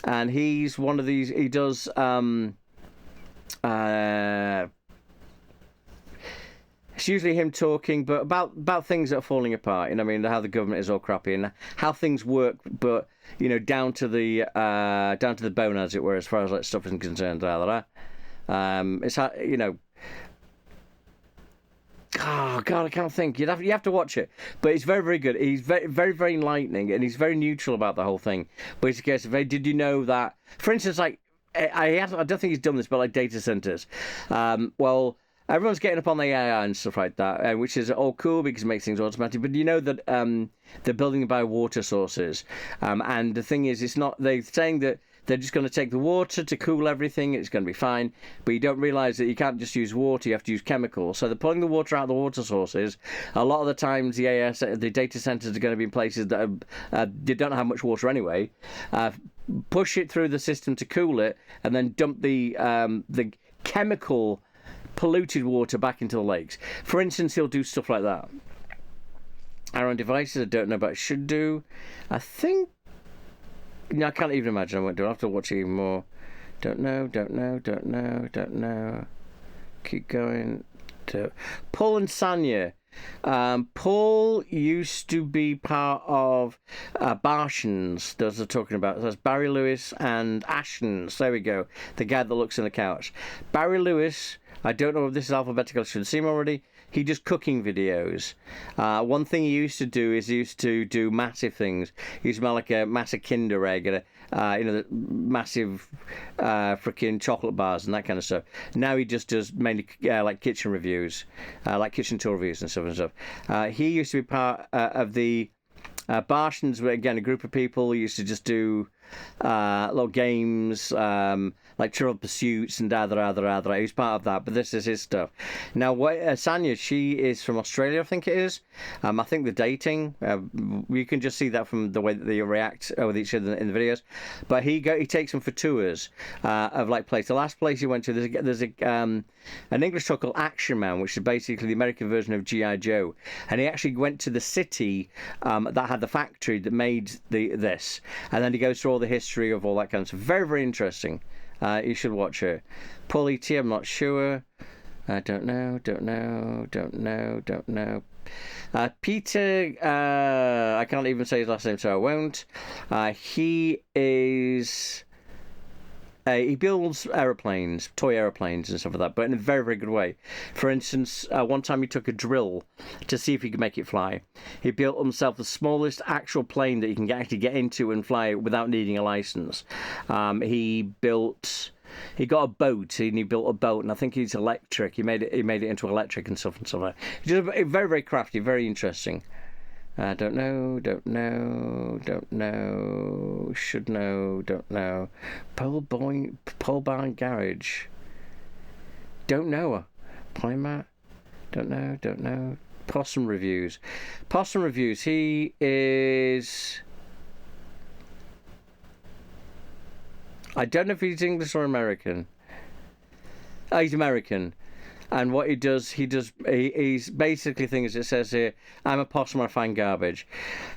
And he's one of these... He does... It's usually him talking, but about things that are falling apart. You know what I mean? How the government is all crappy and how things work, but down to the bone, as it were, as far as like stuff is concerned. It's how Oh God, I can't think. You have to watch it, but it's very, very good. He's very, very, very enlightening, and he's very neutral about the whole thing. But it's a case of, hey, did you know that? For instance, like I don't think he's done this, but like data centers. Well. Everyone's getting up on the AI and stuff like that, which is all cool because it makes things automatic. But you know that they're building by water sources, and the thing is, it's not. They're saying that they're just going to take the water to cool everything. It's going to be fine, but you don't realise that you can't just use water. You have to use chemicals. So they're pulling the water out of the water sources. A lot of the times, the data centers are going to be in places that they don't have much water anyway. Push it through the system to cool it, and then dump the chemical polluted water back into the lakes. For instance, he'll do stuff like that. Our own devices, I don't know, but should do. I think. No, I can't even imagine I won't do it. I'll have to watch it even more. Don't know. Keep going. Paul and Sanya. Paul used to be part of Bartians, those are talking about. That's Barry Lewis and Ashens. There we go. The guy that looks in the couch. Barry Lewis, I don't know if this is alphabetical, I should have seen him already. he does cooking videos. One thing he used to do is he used to do massive things. He used to make like a massive Kinder egg and the massive freaking chocolate bars and that kind of stuff. Now he just does mainly like kitchen reviews, like kitchen tour reviews and stuff. He used to be part of the Bartians, were again a group of people who used to just do little games, like Trivial Pursuits and da. He's part of that, but this is his stuff. Now, Sanya, she is from Australia, I think it is. I think they're dating. You can just see that from the way that they react with each other in the videos. But he takes them for tours of like places. The last place he went to, there's an English show called Action Man, which is basically the American version of G.I. Joe. And he actually went to the city that had the factory that made this, and then he goes through all the history of all that kind of stuff. Very, very interesting. You should watch it. Paul E.T., I'm not sure. Don't know. Peter, I can't even say his last name, so I won't. He is... he builds aeroplanes, toy aeroplanes and stuff like that, but in a very, very good way. For instance, one time he took a drill to see if he could make it fly. He built himself the smallest actual plane that you can actually get into and fly without needing a license. He got a boat, and he built a boat, and I think he's electric. He made it into electric and stuff like that. He's just very, very crafty, very interesting. Don't know. Should know. Don't know. Pole Barn Garage. Don't know. Playmat. Don't know. Possum Reviews. He is... I don't know if he's English or American. He's American. And what he's basically things it says here, I'm a possum, I find garbage.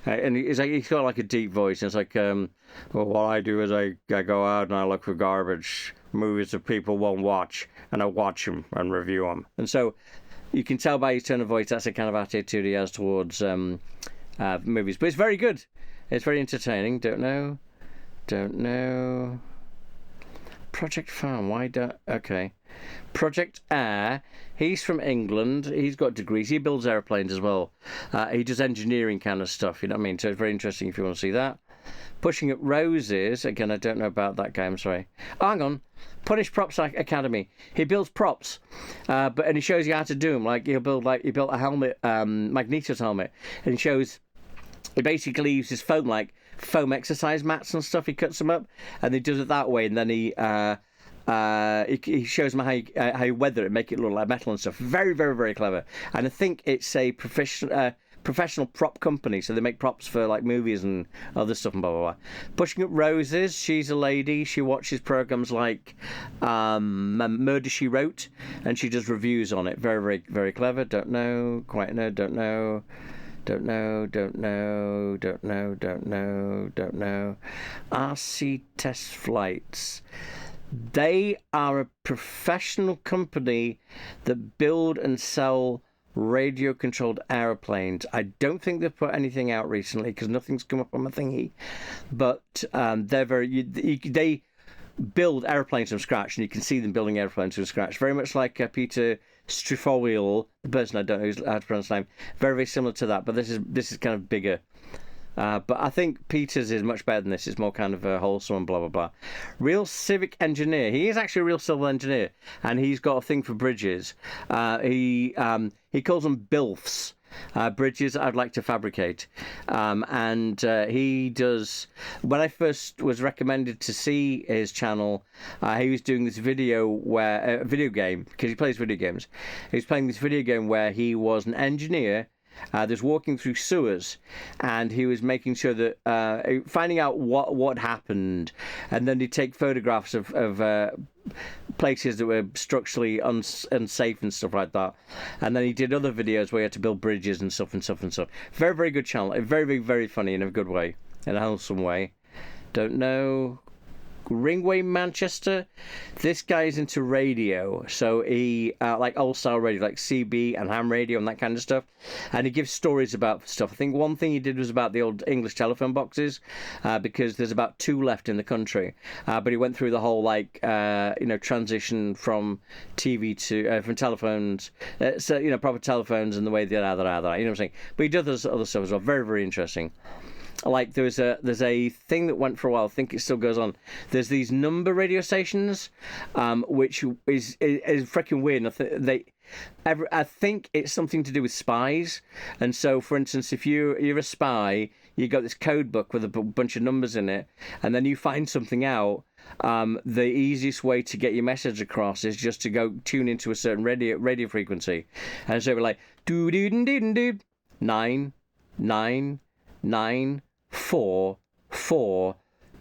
And he's got like a deep voice. And it's like, well, what I do is I go out and I look for garbage movies that people won't watch, and I watch them and review them. And so you can tell by his tone of voice, that's the kind of attitude he has towards movies. But it's very good. It's very entertaining. Don't know. Project Farm, okay. Project Air, he's from England, he's got degrees, he builds airplanes as well. He does engineering kind of stuff, you know what I mean? So it's very interesting if you want to see that. Pushing Up Roses, again, I don't know about that guy, I'm sorry. Oh, hang on. Punish Props Academy. He builds props, and he shows you how to do them. Like, he built a helmet, Magneto's helmet, and he basically uses foam exercise mats and stuff. He cuts them up, and he does it that way, and then he shows them how you weather it, make it look like metal and stuff. Very, very, very clever. And I think it's a professional prop company, so they make props for like movies and other stuff and blah blah blah. Pushing Up Roses, she's a lady. She watches programs like Murder She Wrote, and she does reviews on it. Very, very, very clever. Don't know. RC Test Flights. They are a professional company that build and sell radio-controlled aeroplanes. I don't think they've put anything out recently because nothing's come up on my thingy. But they build airplanes from scratch, and you can see them building airplanes from scratch. Very much like Peter Strifolial, the person I don't know how to pronounce his name. Very, very similar to that, but this is kind of bigger. But I think Peter's is much better than this. It's more kind of wholesome and blah, blah, blah. Real Civic Engineer. He is actually a real civil engineer, and he's got a thing for bridges. He calls them BILFs. Bridges I'd like to fabricate. And he does... When I first was recommended to see his channel, he was doing this video video game, because he plays video games. He was playing this video game where he was an engineer that's walking through sewers, and he was making sure that finding out what happened, and then he'd take photographs of places that were structurally unsafe and stuff like that. And then he did other videos where he had to build bridges and stuff. Very, very good channel. Very, very, very funny in a good way, in a wholesome way. Don't know. Ringway, Manchester. This guy's into radio, so he like old style radio, like CB and ham radio and that kind of stuff. And he gives stories about stuff. I think one thing he did was about the old English telephone boxes, because there's about 2 left in the country. But he went through the whole transition from TV to from telephones, so proper telephones and the way they are. You know what I'm saying? But he does other stuff as well. Very, very interesting. Like there's a thing that went for a while. I think it still goes on. There's these number radio stations, which is freaking weird. I think it's something to do with spies. And so, for instance, if you're a spy, you got this code book with a bunch of numbers in it, and then you find something out. The easiest way to get your message across is just to go tune into a certain radio frequency, and so we're like doo doo doo doo doo 9 9 9 4 4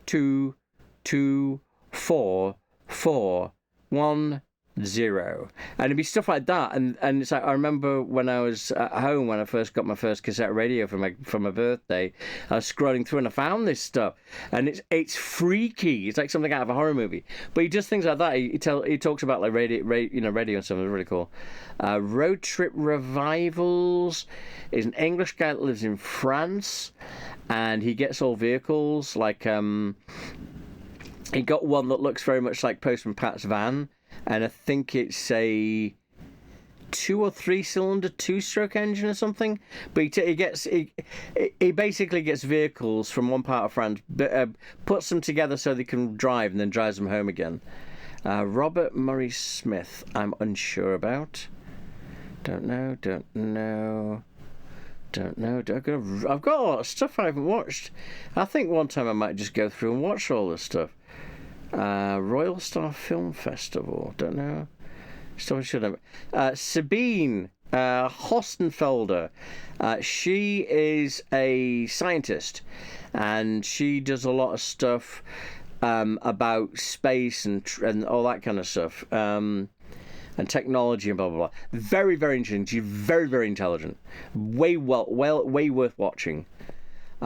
2 2 4 4 1 0, and it'd be stuff like that, and it's like I remember when I was at home when I first got my first cassette radio for my birthday. I was scrolling through and I found this stuff, and it's freaky. It's like something out of a horror movie. But he does things like that. He talks about like radio and stuff. It's really cool. Road Trip Revivals is an English guy that lives in France, and he gets all vehicles. Like he got one that looks very much like Postman Pat's van. And I think it's a 2 or 3 cylinder 2-stroke engine or something. But he basically gets vehicles from one part of France, puts them together so they can drive, and then drives them home again. Robert Murray Smith, I'm unsure about. Don't know. I've got a lot of stuff I haven't watched. I think one time I might just go through and watch all this stuff. Royal Star Film Festival. Don't know. Still should have. Sabine Hostenfelder. She is a scientist, and she does a lot of stuff about space and all that kind of stuff, and technology and blah blah blah. Very, very interesting. She's very, very intelligent. Way worth watching.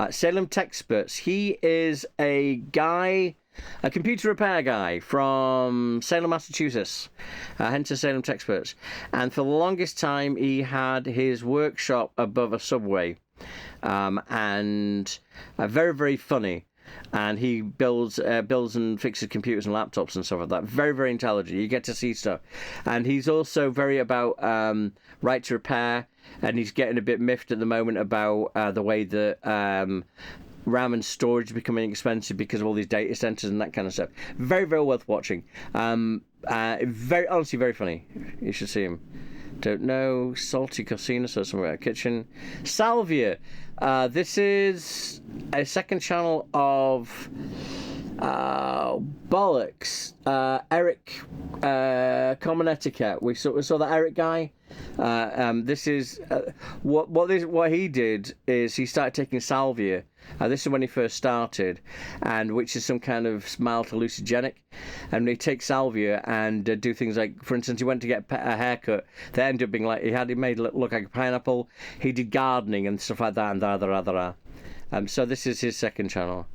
Salem Techsperts. He is a computer repair guy from Salem, Massachusetts, hence the Salem Techsperts. And for the longest time, he had his workshop above a subway, and very, very funny. And he builds and fixes computers and laptops and stuff like that. Very, very intelligent. You get to see stuff. And he's also very about right to repair, and he's getting a bit miffed at the moment about the way that RAM and storage are becoming expensive because of all these data centers and that kind of stuff. Very, very worth watching. Honestly, very funny. You should see him. Don't know. Salty Cocina, so somewhere at kitchen. Salvia. This is a second channel of bollocks. Eric Common Etiquette. We saw that Eric guy. This is what he did is he started taking salvia. This is when he first started, and which is some kind of mild hallucinogenic. And they take salvia and do things like, for instance, he went to get a haircut. They ended up being like he made it look like a pineapple. He did gardening and stuff like that, and so this is his second channel.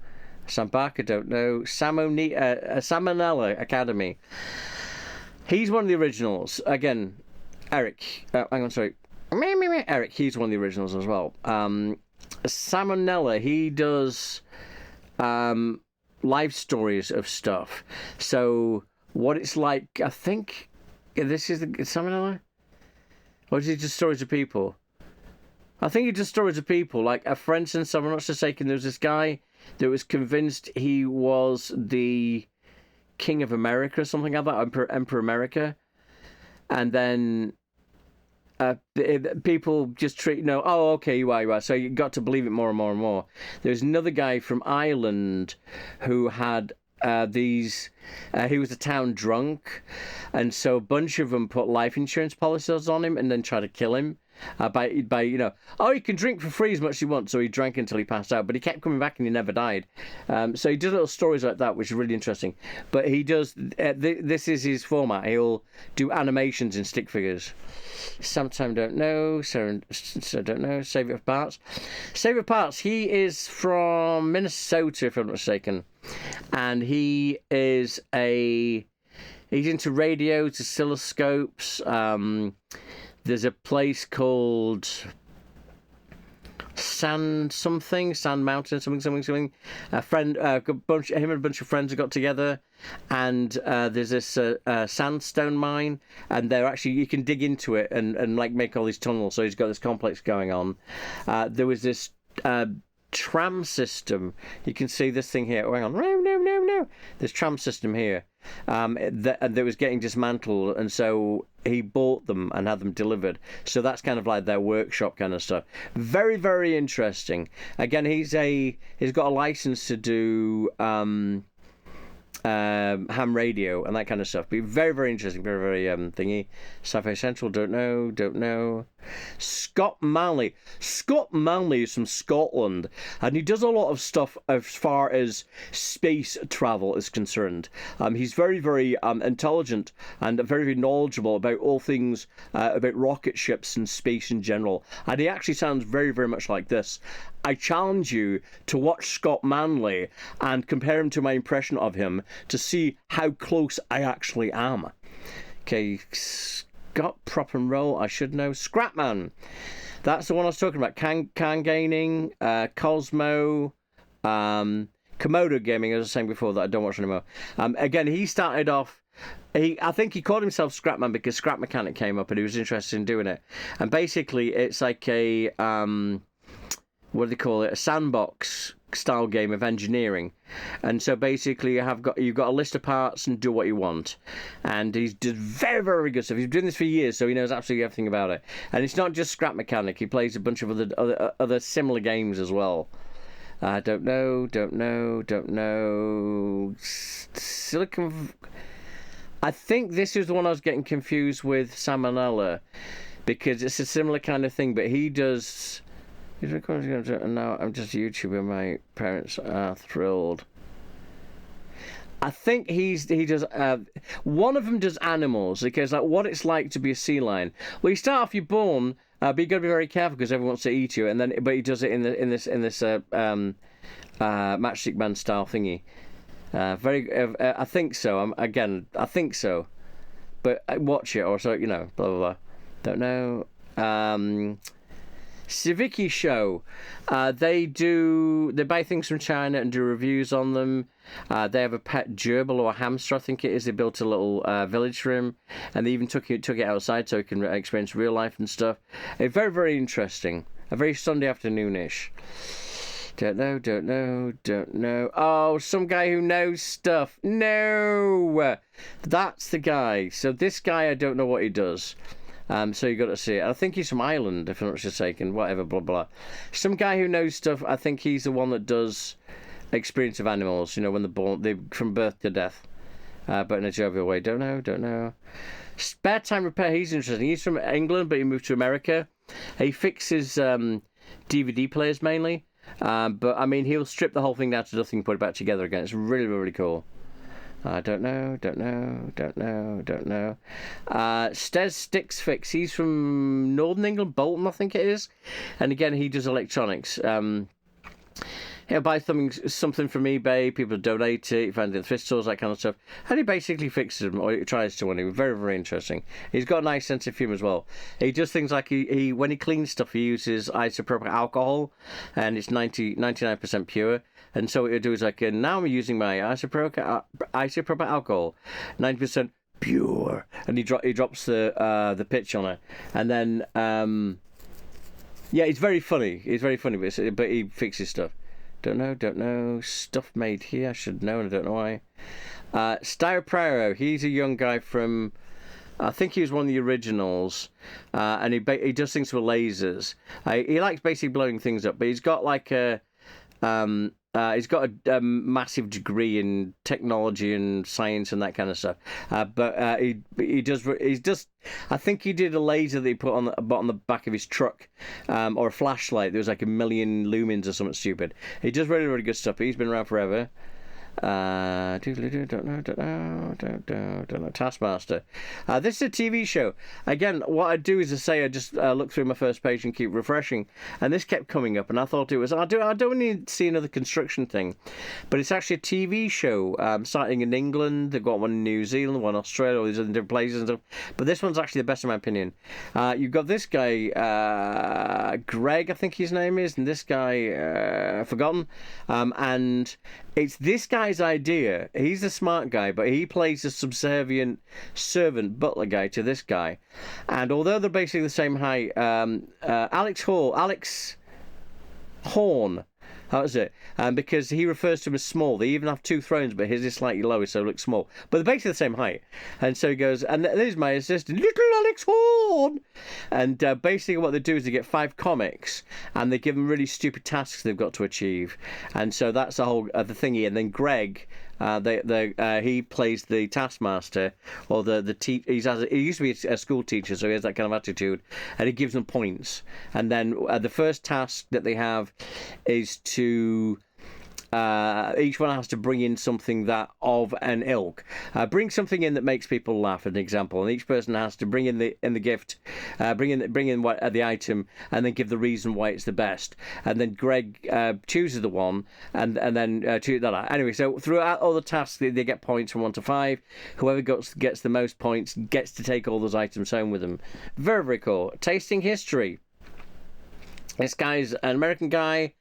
Sam Barker, don't know. Salmonella Academy. He's one of the originals. Again, Eric. Eric, he's one of the originals as well. Salmonella, he does life stories of stuff. So, what it's like, I think, this is the Salmonella? Or is it just stories of people? I think it's just stories of people. Like, for instance, I'm not mistaken, there was this guy that was convinced he was the King of America or something like that, Emperor America. And then people just treat, okay, you are. So you got to believe it more and more and more. There's another guy from Ireland who had he was a town drunk, and so a bunch of them put life insurance policies on him and then tried to kill him. by you can drink for free as much as you want. So he drank until he passed out, but he kept coming back and he never died. So he does little stories like that, which is really interesting. But he does this is his format. He'll do animations in stick figures. Sometime don't know. So don't know. Save it for parts. Save it for parts. He is from Minnesota, if I'm not mistaken, and he's into radios, oscilloscopes. There's a place called Sand Mountain, something. Him and a bunch of friends have got together, and there's this sandstone mine, and you can dig into it and like make all these tunnels. So he's got this complex going on. There was this tram system. You can see this thing here. Oh, hang on. No. This tram system here that was getting dismantled, and so he bought them and had them delivered. So that's kind of like their workshop kind of stuff. Very, very interesting. Again, he's got a license to do ham radio and that kind of stuff. But very, very interesting. Very, very thingy. Sci-Fi Central, don't know. Scott Manley is from Scotland, and he does a lot of stuff as far as space travel is concerned. He's very, very intelligent and very, very knowledgeable about all things about rocket ships and space in general. And he actually sounds very, very much like this. I challenge you to watch Scott Manley and compare him to my impression of him to see how close I actually am. Okay, Scott Prop and Roll, I should know. Scrapman, that's the one I was talking about. Can Gaming, Cosmo, Komodo Gaming, as I was saying before, that I don't watch anymore. Again, he started off. I think he called himself Scrapman because Scrap Mechanic came up and he was interested in doing it. And basically, it's like a what do they call it? A sandbox style game of engineering. And so basically you've got a list of parts and do what you want. And he's did very, very good stuff. He's been doing this for years, so he knows absolutely everything about it. And it's not just Scrap Mechanic. He plays a bunch of other similar games as well. Don't know. Silicon. I think this is the one I was getting confused with Salmonella, because it's a similar kind of thing, but he does. He's recording and now I'm just YouTubing. My parents are thrilled. I think he does. One of them does animals, because like what it's like to be a sea lion. Well, you start off, you're born, but you got to be very careful because everyone wants to eat you, and then but he does it in this Matchstick Man style thingy. I think so. I think so, but watch it or so. Blah blah blah. Don't know. Civicki Show, they buy things from China and do reviews on them. They have a pet gerbil or a hamster, I think it is. They built a little village for him, and they even took it outside so he can experience real life and stuff. Very, very interesting. A very Sunday afternoonish. Don't know. Oh, some guy who knows stuff. No, that's the guy. So this guy, I don't know what he does. So you got to see it. I think he's from Ireland, if I'm not mistaken. Whatever, blah blah. Some guy who knows stuff. I think he's the one that does experience of animals. When they're born, from birth to death, but in a jovial way. Don't know. Spare Time Repair. He's interesting. He's from England, but he moved to America. He fixes DVD players mainly. But I mean, he'll strip the whole thing down to nothing and put it back together again. It's really, really cool. Don't know. Stez Sticks Fix. He's from Northern England, Bolton, I think it is. And again, he does electronics. He'll buy something from eBay. People donate it. You find it in thrift stores, that kind of stuff. And he basically fixes them, or he tries to. Anyway, very, very interesting. He's got a nice sense of humour as well. He does things like he when he cleans stuff, he uses isopropyl alcohol, and it's 99% pure. And so what he'll do is like, now I'm using my isopropyl alcohol, 90% pure, and he drops the pitch on it, and then he's very funny. But he fixes stuff. Don't know. Stuff made here. I should know, and I don't know why. Styropraro. He's a young guy from. I think he was one of the originals, and he does things with lasers. He likes basically blowing things up, but he's got like a He's got a massive degree in technology and science and that kind of stuff. But he does. He's just. I think he did a laser that he put on the back of his truck, or a flashlight. There was like 1,000,000 lumens or something stupid. He does really, really good stuff. He's been around forever. Don't know. Taskmaster. This is a TV show. Again, what I do is I just look through my first page and keep refreshing, and this kept coming up, and I thought it was. I don't need to see another construction thing, but it's actually a TV show starting in England. They've got one in New Zealand, one in Australia, all these other different places and stuff. But this one's actually the best in my opinion. You've got this guy, Greg, I think his name is, and this guy, forgotten, and it's this guy's idea. He's a smart guy, but he plays a subservient servant butler guy to this guy. And although they're basically the same height, Alex Horn, that was it. Because he refers to him as small. They even have 2 thrones, but his is slightly lower, so it looks small. But they're basically the same height. And so he goes, and there's my assistant, little Alex Horn. And basically what they do is they get 5 comics, and they give them really stupid tasks they've got to achieve. And so that's the whole the thingy. And then Greg, he plays the taskmaster, or he used to be a school teacher, so he has that kind of attitude, and he gives them points. And then the first task that they have is to each one has to bring in something that of an ilk. Bring something in that makes people laugh, as an example, and each person has to bring in the gift, bring in the item, and then give the reason why it's the best. And then Greg chooses the one, and then choose that. Anyway, so throughout all the tasks, they get points from 1 to 5. Whoever gets the most points gets to take all those items home with them. Very, very cool. Tasting history. This guy's an American guy.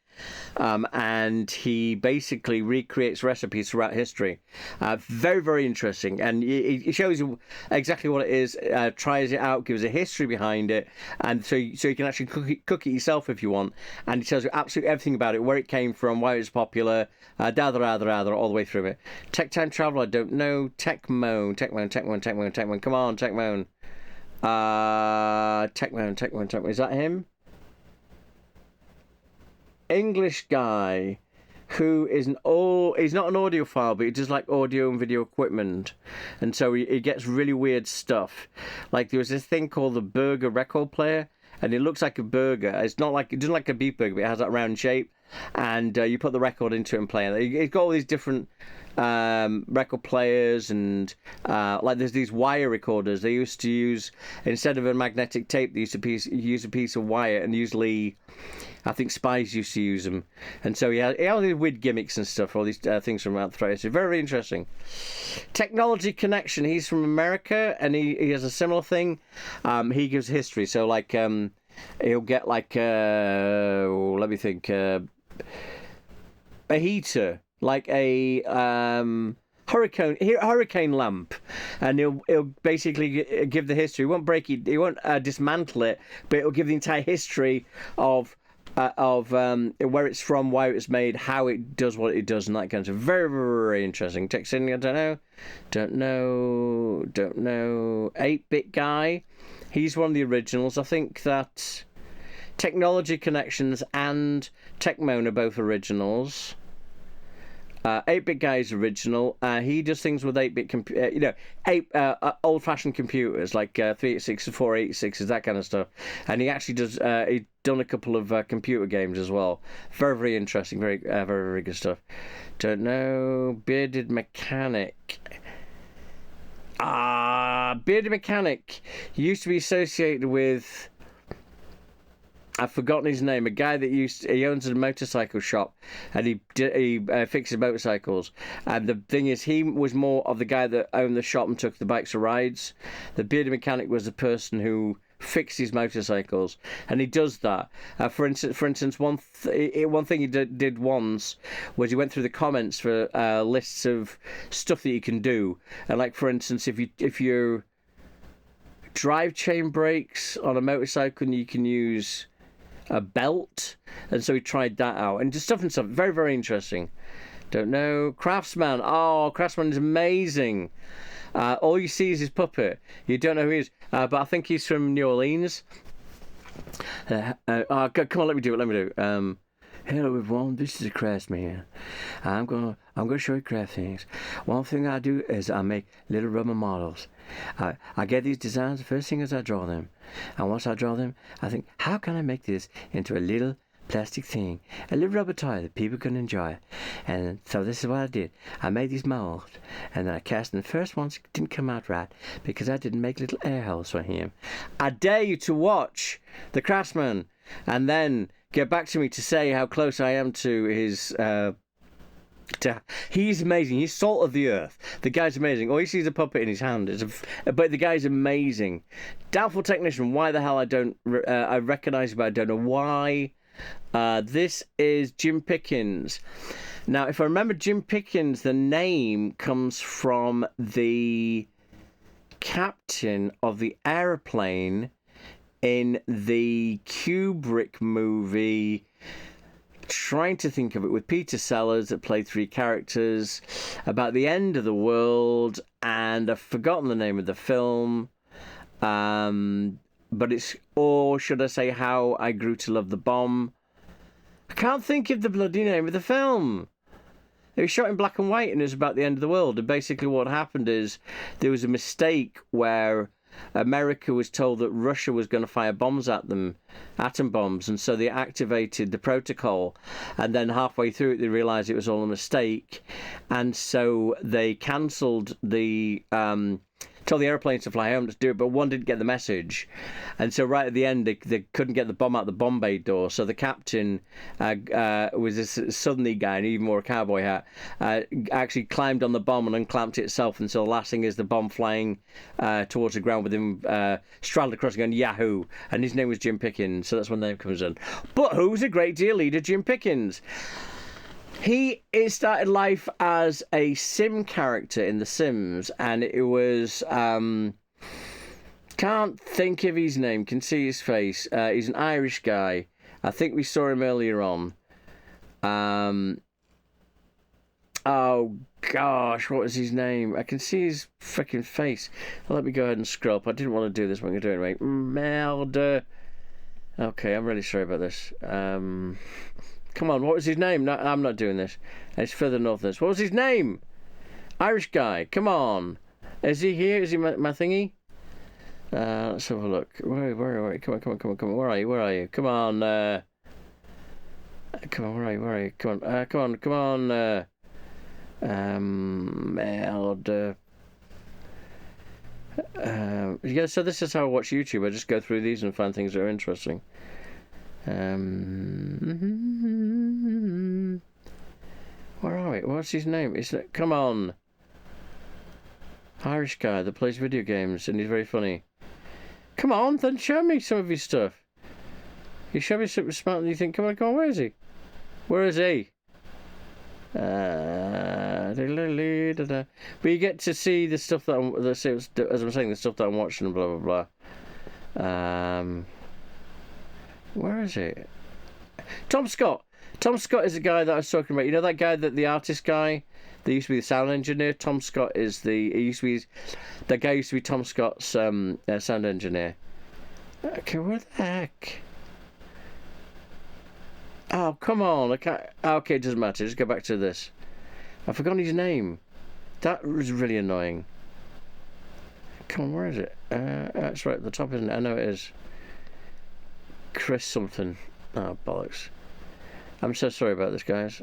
And he basically recreates recipes throughout history. Very, very interesting. And he shows you exactly what it is, tries it out, gives a history behind it, and so you can actually cook it yourself if you want. And he tells you absolutely everything about it, where it came from, why it was popular, all the way through it. Tech Time Travel, I don't know. Techmoan. Come on, Techmoan. Techmoan. Is that him? English guy who he's not an audiophile, but he does like audio and video equipment, and so he gets really weird stuff. Like there was this thing called the burger record player, and it looks like a burger. It doesn't like a beef burger, but it has that round shape, and you put the record into it and play it. It's got all these different record players, and like there's these wire recorders. They used to use, instead of a magnetic tape, they used to use a piece of wire, and usually I think spies used to use them. And so he had all these weird gimmicks and stuff, all these things from out the throat. It's very, very interesting. Technology Connection. He's from America, and he has a similar thing. He gives history. So like he'll get like let me think, a heater, like a hurricane lamp, and he'll basically give the history. He won't break it, he won't dismantle it, but it'll give the entire history of where it's from, why it's made, how it does what it does, and that kind of stuff. Very, very, very interesting. Texting, I don't know. 8-Bit Guy, he's one of the originals. I think that Technology Connections and Techmoan are both originals. 8-Bit Guy is original. He does things with 8-bit old-fashioned computers like 386 and 486s, that kind of stuff. And he actually does. He's done a couple of computer games as well. Very, very interesting. Very, very, very good stuff. Don't know. Bearded Mechanic. Bearded Mechanic used to be associated with, I've forgotten his name. A guy that he owns a motorcycle shop, and he fixes motorcycles. And the thing is, he was more of the guy that owned the shop and took the bikes for rides. The bearded mechanic was the person who fixes motorcycles, and he does that. For instance, one thing he did once was he went through the comments for lists of stuff that you can do, and like for instance, if your drive chain breaks on a motorcycle, you can use a belt, and so he tried that out, and just stuff. Very, very interesting. Don't know. Craftsman. Craftsman is amazing. All you see is his puppet. You don't know who he is, but I think he's from New Orleans. Come on, let me do it. Hello everyone, this is a craftsman. I'm gonna show you craft things. One thing I do is I make little rubber models. I get these designs. The first thing is I draw them, and once I draw them, I think, how can I make this into a little plastic thing, a little rubber toy that people can enjoy? And so this is what I did. I made these molds, and then I cast them. The first ones didn't come out right because I didn't make little air holes for him. I dare you to watch The Craftsman, and then get back to me to say how close I am to his. He's amazing. He's salt of the earth. The guy's amazing. All you see is a puppet in his hand. But the guy's amazing. Doubtful technician. Why the hell I recognise him, but I don't know why. This is Jim Pickens. Now, if I remember Jim Pickens, the name comes from the captain of the aeroplane in the Kubrick movie, trying to think of it, with Peter Sellers, that played three characters about the end of the world, and I've forgotten the name of the film, but it's, or should I say, How I Grew to Love the Bomb. I can't think of the bloody name of the film. It was shot in black and white, and it was about the end of the world. And basically what happened is there was a mistake where America was told that Russia was going to fire bombs at them, atom bombs, and so they activated the protocol, and then halfway through it they realised it was all a mistake, and so they cancelled the told the airplanes to fly home to do it, but one didn't get the message, and so right at the end they couldn't get the bomb out the bomb bay door, so the captain was this southerny guy, and even wore a cowboy hat, actually climbed on the bomb and unclamped it itself, and so the last thing is the bomb flying towards the ground with him straddled across and going Yahoo, and his name was Jim Pickens, so that's when the name comes in. But who's a great deal leader? Jim Pickens. He started life as a sim character in The Sims, and it was can't think of his name, can see his face. He's an Irish guy. I think we saw him earlier on. Oh gosh, what was his name? I can see his freaking face. Well, let me go ahead and scroll up. I didn't want to do this, but I'm going to do it anyway. Meld. Okay, I'm really sorry about this. Come on, what was his name? No, I'm not doing this. It's further north than this. What was his name? Irish guy. Come on. Is he here? Is he my thingy? Let's have a look. Where? Come on. Where are you? Come on. Come on. Where are you? Come on. Yeah. So this is how I watch YouTube. I just go through these and find things that are interesting. Where are we? What's his name? Come on. Irish guy that plays video games and he's very funny. Come on, then show me some of his stuff. You show me something smart and you think, come on, where is he? Where is he? But you get to see the stuff that as I'm saying, the stuff that I'm watching and blah blah blah. Where is it? Tom Scott. Tom Scott is the guy that I was talking about. You know that guy, the artist guy that used to be the sound engineer? Tom Scott is that guy used to be Tom Scott's sound engineer. Okay, where the heck? Oh, come on. I can't. Okay, it doesn't matter. Just go back to this. I've forgotten his name. That was really annoying. Come on, where is it? It's right at the top, isn't it? I know it is. Chris something. Oh, bollocks. I'm so sorry about this, guys.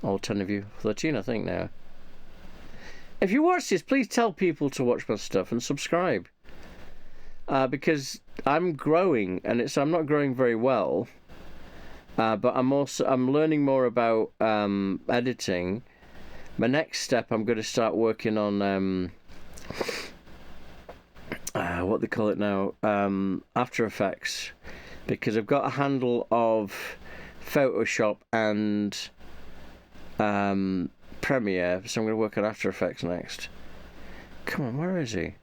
All 10 of you. 13, I think, now. If you watch this, please tell people to watch my stuff and subscribe. Because I'm growing, and I'm not growing very well. But I'm learning more about editing. My next step, I'm going to start working on what they call it now, After Effects, because I've got a handle of Photoshop and Premiere, so I'm going to work on After Effects next. Come on, where is he?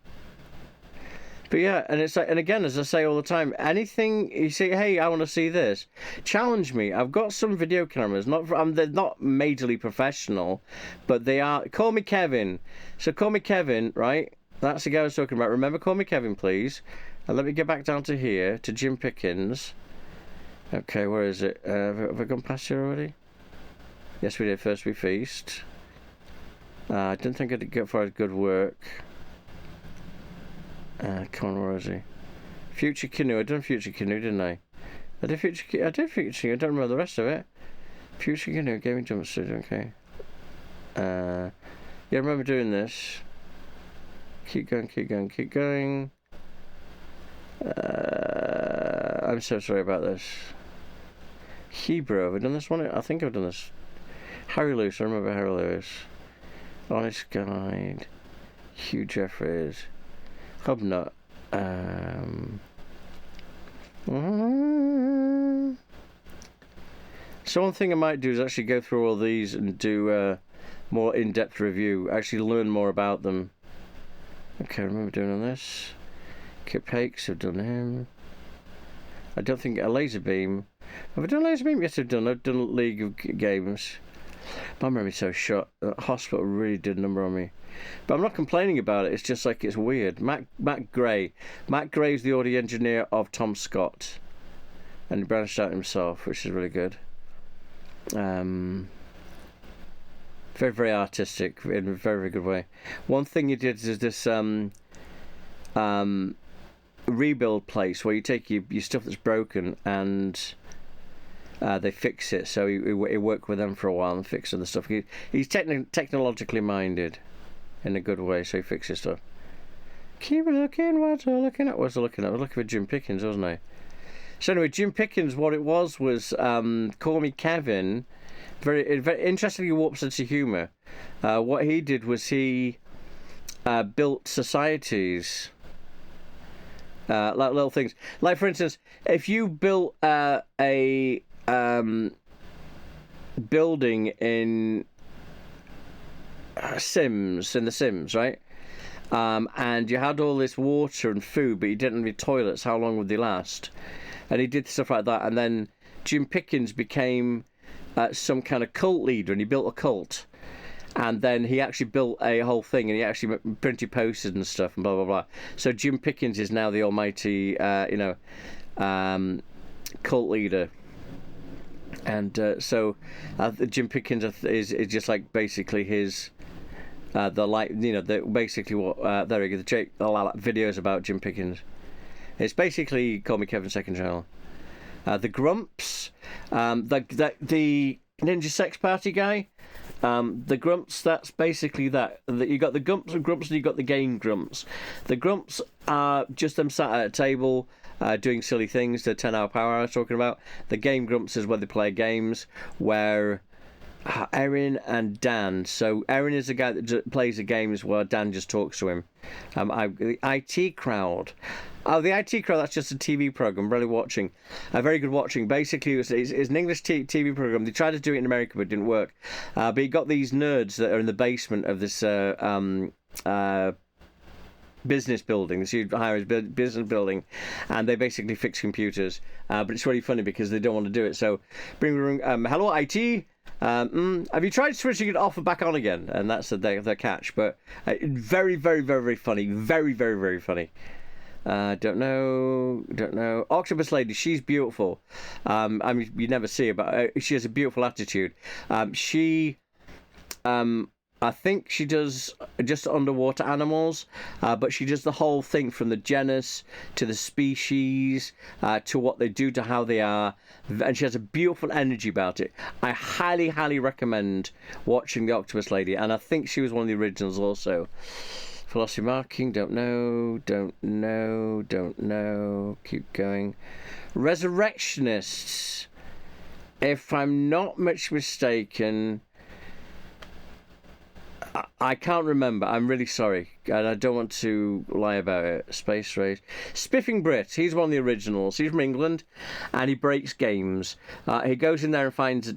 But yeah, and it's like, and again, as I say all the time, anything you say, hey, I want to see this, challenge me. I've got some video cameras, they're not majorly professional, but they are. Call me Kevin. So call me Kevin, right? That's the guy I was talking about. Remember, call me Kevin, please. And let me get back down to here to Jim Pickens. Okay, where is it? Have I gone past here already? Yes, we did. First we feast. I didn't think I'd get for good work. Come on, where is he? Future Canoe. I done Future Canoe, didn't I? I did Future Canoe. I don't remember the rest of it. Future Canoe, gaming jumpsuit. Okay. Yeah, I remember doing this. Keep going, keep going, keep going. I'm so sorry about this. Hebrew, have I done this one? I think I've done this. Harry Lewis, I remember Harry Lewis. Honest Guide. Hugh Jeffries. Hubnut. So one thing I might do is actually go through all these and do more in-depth review. Actually learn more about them. Okay, I remember doing on this. Kip Hakes, I've done him. I don't think a laser beam. Have I done laser beam? Yes, I've done League of Games. My memory's so short. Hospital really did a number on me. But I'm not complaining about it. It's just like it's weird. Matt Gray. Matt Gray's the audio engineer of Tom Scott. And he branched out himself, which is really good. Very, very artistic in a very, very good way. One thing he did is this rebuild place where you take your stuff that's broken and they fix it. So he worked with them for a while and fixed other stuff. He's technologically minded in a good way, so he fixes stuff. Keep looking, what was I looking at? I was looking for Jim Pickens, wasn't I? So anyway, Jim Pickens, what it was Call Me Kevin. Very, very interestingly warped sense of humour. What he did was he built societies, like little things. Like for instance, if you built a building in The Sims, right? And you had all this water and food, but you didn't have any toilets. How long would they last? And he did stuff like that. And then Jim Pickens became some kind of cult leader, and he built a cult. And then he actually built a whole thing, and he actually printed posters and stuff, and blah blah blah. So Jim Pickens is now the almighty, cult leader. And Jim Pickens is just like basically his. Basically what there we go. Videos about Jim Pickens. It's basically Call Me Kevin second channel. The Grumps, the Ninja Sex Party guy. The Grumps, that's basically that. You got the Grumps and you got the game Grumps. The Grumps are just them sat at a table doing silly things. The 10-hour power I was talking about. The game Grumps is where they play games where. Erin and Dan. So Erin is the guy that plays the games where Dan just talks to him. The IT Crowd. Oh, the IT Crowd, that's just a TV program. Really watching. Very good watching. Basically, it's an English TV program. They tried to do it in America, but it didn't work. But you got these nerds that are in the basement of this business building, this huge high-rise business building, and they basically fix computers. But it's really funny because they don't want to do it. So, hello, IT. Have you tried switching it off and back on again? And that's the catch. But very, very, very, very funny. Very, very, very funny. Don't know. Octopus Lady, she's beautiful. I mean, you never see her, but she has a beautiful attitude. I think she does just underwater animals, but she does the whole thing from the genus to the species to what they do to how they are, and she has a beautiful energy about it. I highly, highly recommend watching The Octopus Lady, and I think she was one of the originals also. Philosophy Marking, don't know. Keep going. Resurrectionists, if I'm not much mistaken. I can't remember. I'm really sorry, and I don't want to lie about it. Space Race, Spiffing Brit. He's one of the originals. He's from England, and he breaks games. He goes in there and finds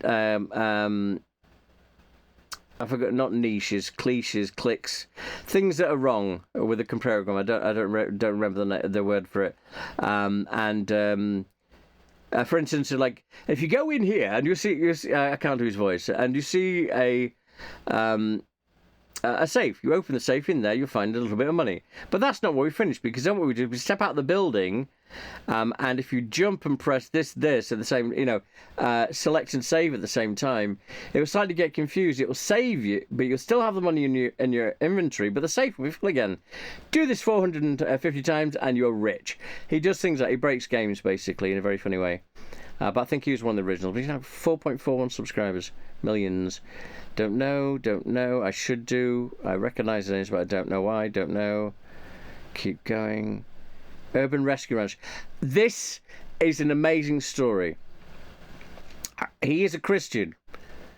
I forgot, not niches, cliches, clicks, things that are wrong with the computer program. I don't remember the word for it. For instance, like if you go in here and you see I can't do his voice, and you see a safe. You open the safe, in there you'll find a little bit of money. But that's not where we finished, because then what we did, we step out of the building, and if you jump and press this at the same, select and save at the same time, it will slightly get confused. It will save you, but you'll still have the money in your inventory, but the safe will be full again. Do this 450 times and you're rich. He does things like he breaks games basically in a very funny way. But I think he was one of the originals. But he's now 4.41 subscribers, millions. Don't know. I should do. I recognise the names, but I don't know why. Don't know. Keep going. Urban Rescue Ranch. This is an amazing story. He is a Christian.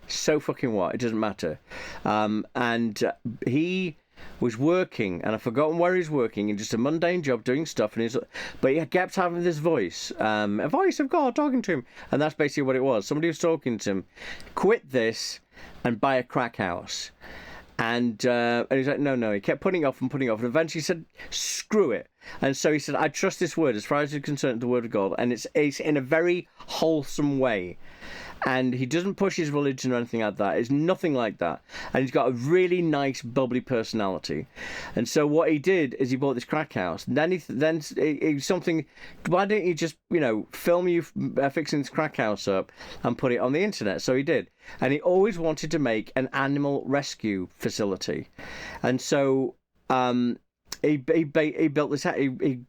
So fucking what? It doesn't matter. He was working, and I've forgotten where he's working, in just a mundane job doing stuff, but he kept having this voice, a voice of God talking to him, and that's basically what it was. Somebody was talking to him. Quit this and buy a crack house. And he's like, no. He kept putting off, and eventually he said, screw it. And so he said, I trust this word, as far as it's concerned, the word of God, and it's in a very wholesome way. And he doesn't push his religion or anything like that. It's nothing like that. And he's got a really nice, bubbly personality. And so what he did is he bought this crack house. And then he something. Why don't you just film you fixing this crack house up and put it on the internet? So he did. And he always wanted to make an animal rescue facility. And so he built this. He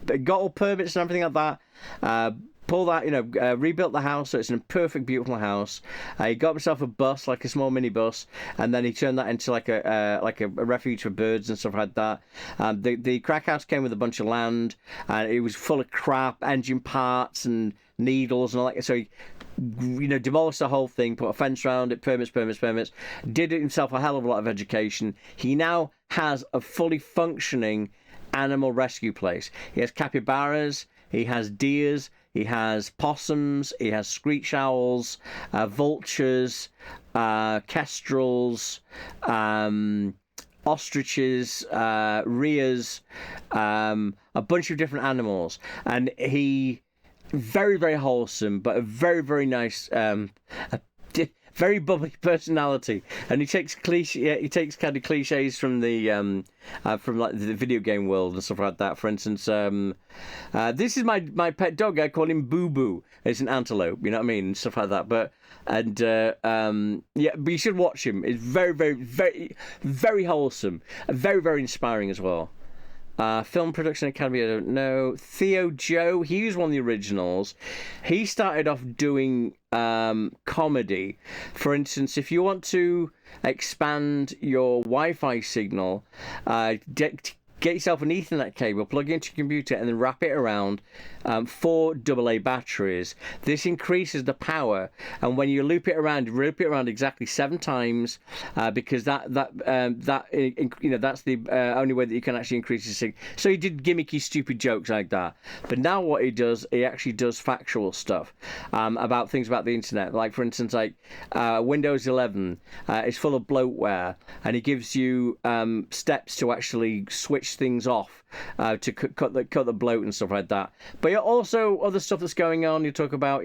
got all permits and everything like that. Rebuilt the house so it's a perfect, beautiful house. He got himself a bus, like a small minibus, and then he turned that into like a refuge for birds and stuff like that. The crack house came with a bunch of land, and it was full of crap, engine parts and needles and all that. So he demolished the whole thing, put a fence around it, permits. Did it himself a hell of a lot of education. He now has a fully functioning animal rescue place. He has capybaras, he has deers, he has possums, he has screech owls, vultures, kestrels, ostriches, rheas, a bunch of different animals. And he, very, very wholesome, but a very, very nice, very bubbly personality, and he takes kind of cliches from the like the video game world and stuff like that. For instance, this is my pet dog. I call him Boo Boo. It's an antelope, you know what I mean, and stuff like that. But you should watch him. It's very, very, very, very wholesome, and very, very inspiring as well. Film Production Academy, I don't know. Theo Joe, he was one of the originals. He started off doing comedy. For instance, if you want to expand your Wi-Fi signal, get yourself an Ethernet cable, plug it into your computer, and then wrap it around 4 AA batteries. This increases the power, and when you loop it around exactly 7 times, because that's the only way that you can actually increase the signal. So he did gimmicky, stupid jokes like that. But now what he does, he actually does factual stuff about things about the internet. Like, for instance, Windows 11 is full of bloatware, and he gives you steps to actually switch things off to cut the bloat and stuff like that. But also other stuff that's going on. You talk about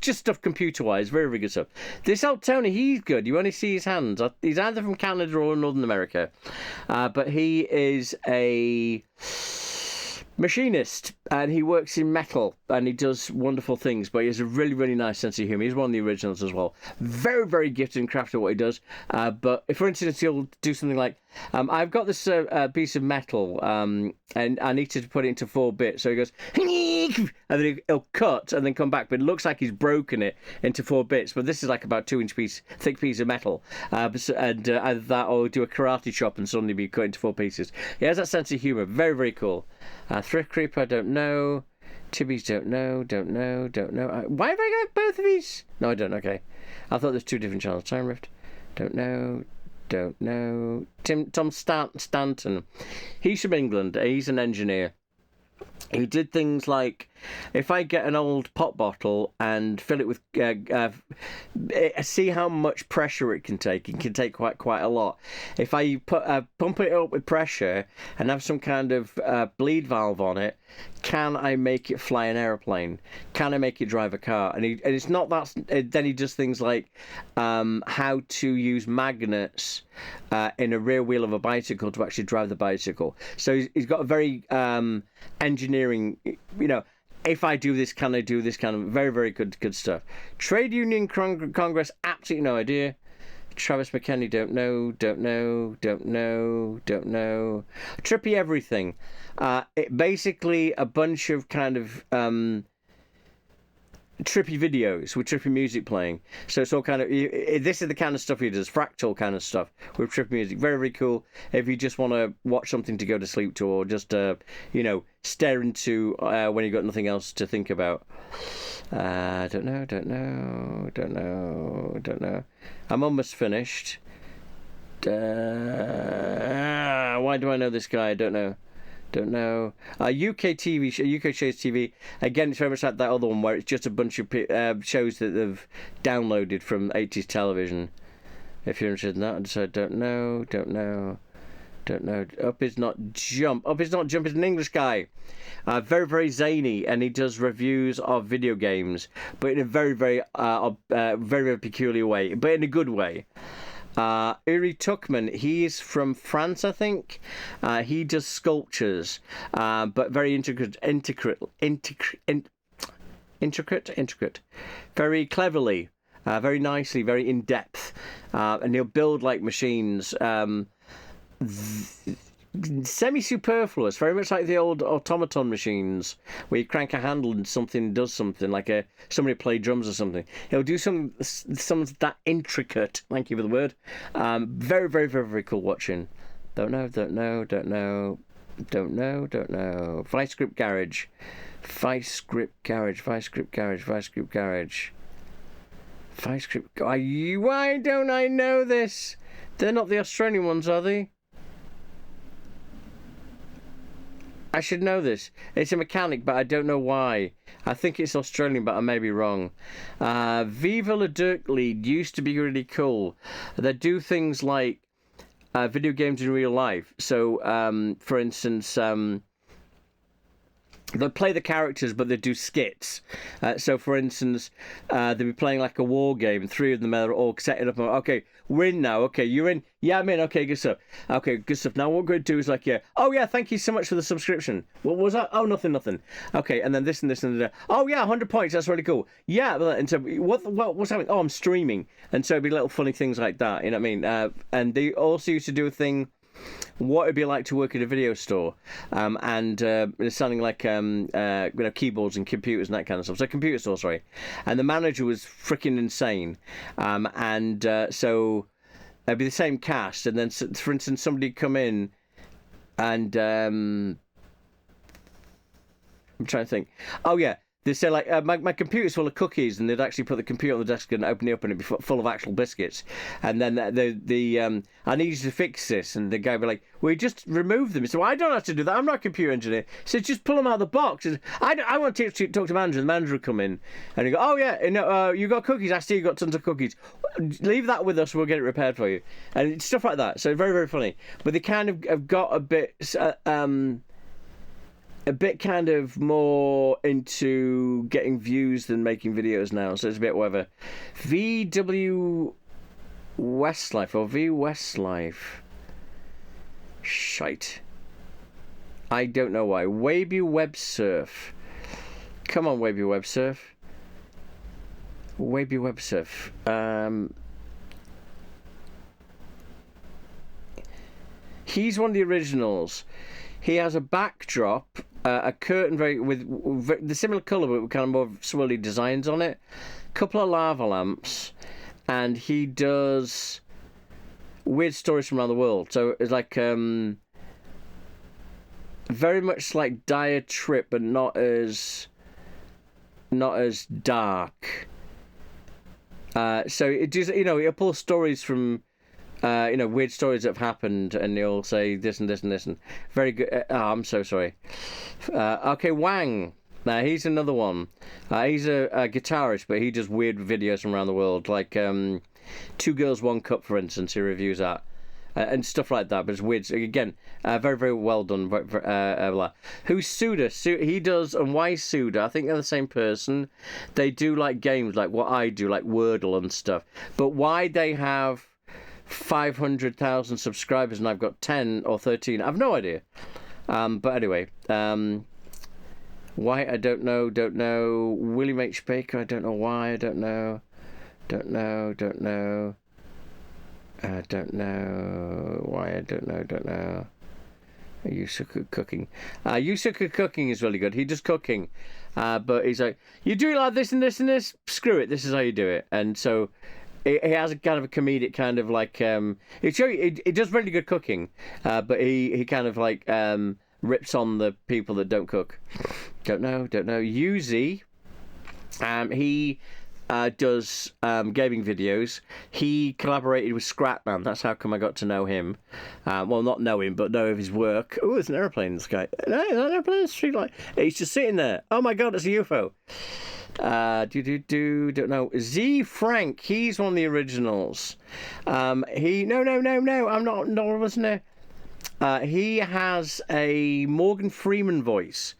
just stuff computer wise, very, very good stuff. This old Tony, he's good. You only see his hands. He's either from Canada or Northern America, but he is a machinist, and he works in metal, and he does wonderful things, but he has a really, really nice sense of humour. He's one of the originals as well. Very, very gifted and crafted at what he does. But if, for instance, he'll do something like, I've got this piece of metal, and I need to put it into 4 bits. So he goes, and then he'll cut and then come back, but it looks like he's broken it into 4 bits. But this is like about 2-inch thick piece of metal, and either that or do a karate chop and suddenly be cut into 4 pieces. He has that sense of humour. Very, very cool. Thrift Creeper, I don't know. Tibby's, don't know. Why have I got both of these? No, I don't. Okay. I thought there's 2 different channels. Time Rift, don't know. Tom Stanton. He's from England. He's an engineer. He did things like, if I get an old pop bottle and fill it with, see how much pressure it can take. It can take quite a lot. If I pump it up with pressure and have some kind of bleed valve on it, can I make it fly an aeroplane? Can I make it drive a car? And it's not that. Then he does things like how to use magnets in a rear wheel of a bicycle to actually drive the bicycle. So he's got a very engineering, if I do this, can I do this? Kind of very good stuff. Trade Union Congress, absolutely no idea. Travis McKenney, don't know. Trippy Everything. It basically a bunch of kind of trippy videos with trippy music playing. So it's all kind of, this is the kind of stuff he does, fractal kind of stuff with trippy music. Very cool. If you just want to watch something to go to sleep to, or just stare into when you've got nothing else to think about. Don't know. I'm almost finished. Why do I know this guy? I don't know. UK TV show, UK shows TV. Again, it's very much like that other one where it's just a bunch of shows that they've downloaded from 80s television. If you're interested in that, so don't know. Up is not Jump. Is an English guy. Very zany, and he does reviews of video games, but in a very peculiar way, but in a good way. Uri Tuckman, he's from France, I think. He does sculptures, but very intricate, very cleverly, very nicely, very in depth, and he'll build like machines. Semi-superfluous, very much like the old automaton machines where you crank a handle and something does something, like somebody play drums or something. He'll do some that intricate. Thank you for the word. Very cool watching. Don't know. Vice Grip Garage. Why don't I know this? They're not the Australian ones, are they? I should know this. It's a mechanic, but I don't know why. I think it's Australian, but I may be wrong. Viva La Dirt League used to be really cool. They do things like video games in real life. So, for instance, they play the characters, but they do skits. So, for instance, they'll be playing like a war game. 3 of them are all setting up. Okay, we're in now. Okay, you're in. Yeah, I'm in. Okay, good stuff. Now, what we're going to do is like, oh, yeah, thank you so much for the subscription. What was that? Oh, nothing. Okay, and then this and that. Oh, yeah, 100 points. That's really cool. Yeah, and so what's happening? Oh, I'm streaming. And so it'd be little funny things like that. You know what I mean? And they also used to do a thing. What it'd be like to work at a video store, and selling like keyboards and computers and that kind of stuff. So computer store, sorry. And the manager was freaking insane, so it'd be the same cast. And then, for instance, somebody'd come in, and I'm trying to think. Oh yeah. They say like my computer's full of cookies, and they'd actually put the computer on the desk and open it up, and it'd be full of actual biscuits. And then the I need you to fix this, and the guy would be like, "Well, you just remove them." So I don't have to do that. I'm not a computer engineer. So just pull them out of the box. And I want to talk to the manager. The manager would come in, and he'd go, "Oh yeah, you got cookies. I see you got tons of cookies. Leave that with us. We'll get it repaired for you." And it's stuff like that. So very funny. But they kind of have got a bit kind of more into getting views than making videos now, so it's a bit whatever. VW Westlife or V Westlife. Shite. I don't know why. Waby Websurf. Come on, Waby Websurf. Waby Websurf. He's one of the originals. He has a backdrop, a curtain with the similar colour but with kind of more swirly designs on it, a couple of lava lamps, and he does weird stories from around the world. So it's like very much like Dire Trip, but not as dark. So it just, he'll pull stories from weird stories that have happened, and he'll say this and this and this, and very good. I'm so sorry. Okay, Wang. Now he's another one. He's a guitarist, but he does weird videos from around the world, like Two Girls, One Cup, for instance. He reviews that. And stuff like that, but it's weird. Again, very, very well done. Who's Suda? He does, and why Suda? I think they're the same person. They do like games, like what I do, like Wordle and stuff. But why they have 500,000 subscribers and I've got 10 or 13, I've no idea. But anyway, why I don't know. William H. Baker, I don't know why. I don't know. Don't know why. I don't know. Yusuke Cooking. Yusuke Cooking is really good. He does cooking. But he's like, you do it like this and this and this? Screw it. This is how you do it. And so he has a kind of a comedic kind of like... He does really good cooking. But he kind of like rips on the people that don't cook. Don't know. Yuzi. He... does gaming videos. He collaborated with Scratman. That's how come I got to know him. Well, not know him, but know of his work. Oh, there's an aeroplane in the sky. No, there's an aeroplane in the street light. He's just sitting there. Oh my god, it's a UFO. Don't know. Z Frank. He's one of the originals. No. I'm not listening. He has a Morgan Freeman voice,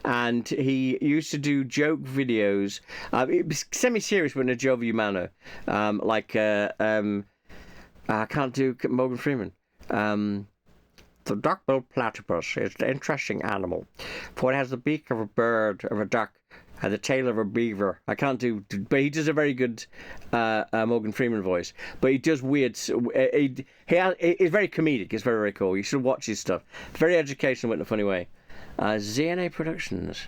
and he used to do joke videos. It was semi-serious, but in a jovial manner. I can't do Morgan Freeman. The duck-billed platypus is an interesting animal, for it has the beak of a bird, of a duck, and the tail of a beaver. I can't do, but he does a very good Morgan Freeman voice. But he does weird. He's very comedic. It's very, very cool. You should watch his stuff. Very educational, but in a funny way. ZNA Productions.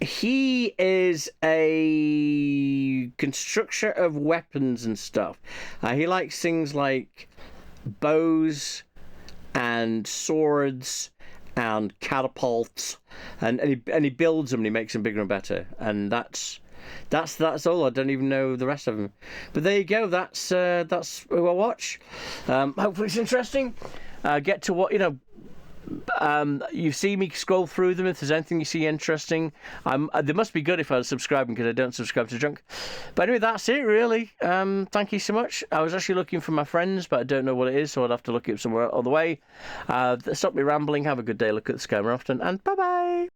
He is a constructor of weapons and stuff. He likes things like bows and swords and catapults, and he builds them and he makes them bigger and better, and that's all. I don't even know the rest of them, but there you go. That's who I watch. Hopefully it's interesting. Get to what you see me scroll through them. If there's anything you see interesting, they must be good if I was subscribing, because I don't subscribe to junk. But anyway, that's it really. Thank you so much. I was actually looking for my friends, but I don't know what it is, so I'd have to look it up somewhere other way. Stop me rambling. Have a good day. Look at the sky more often, and bye bye.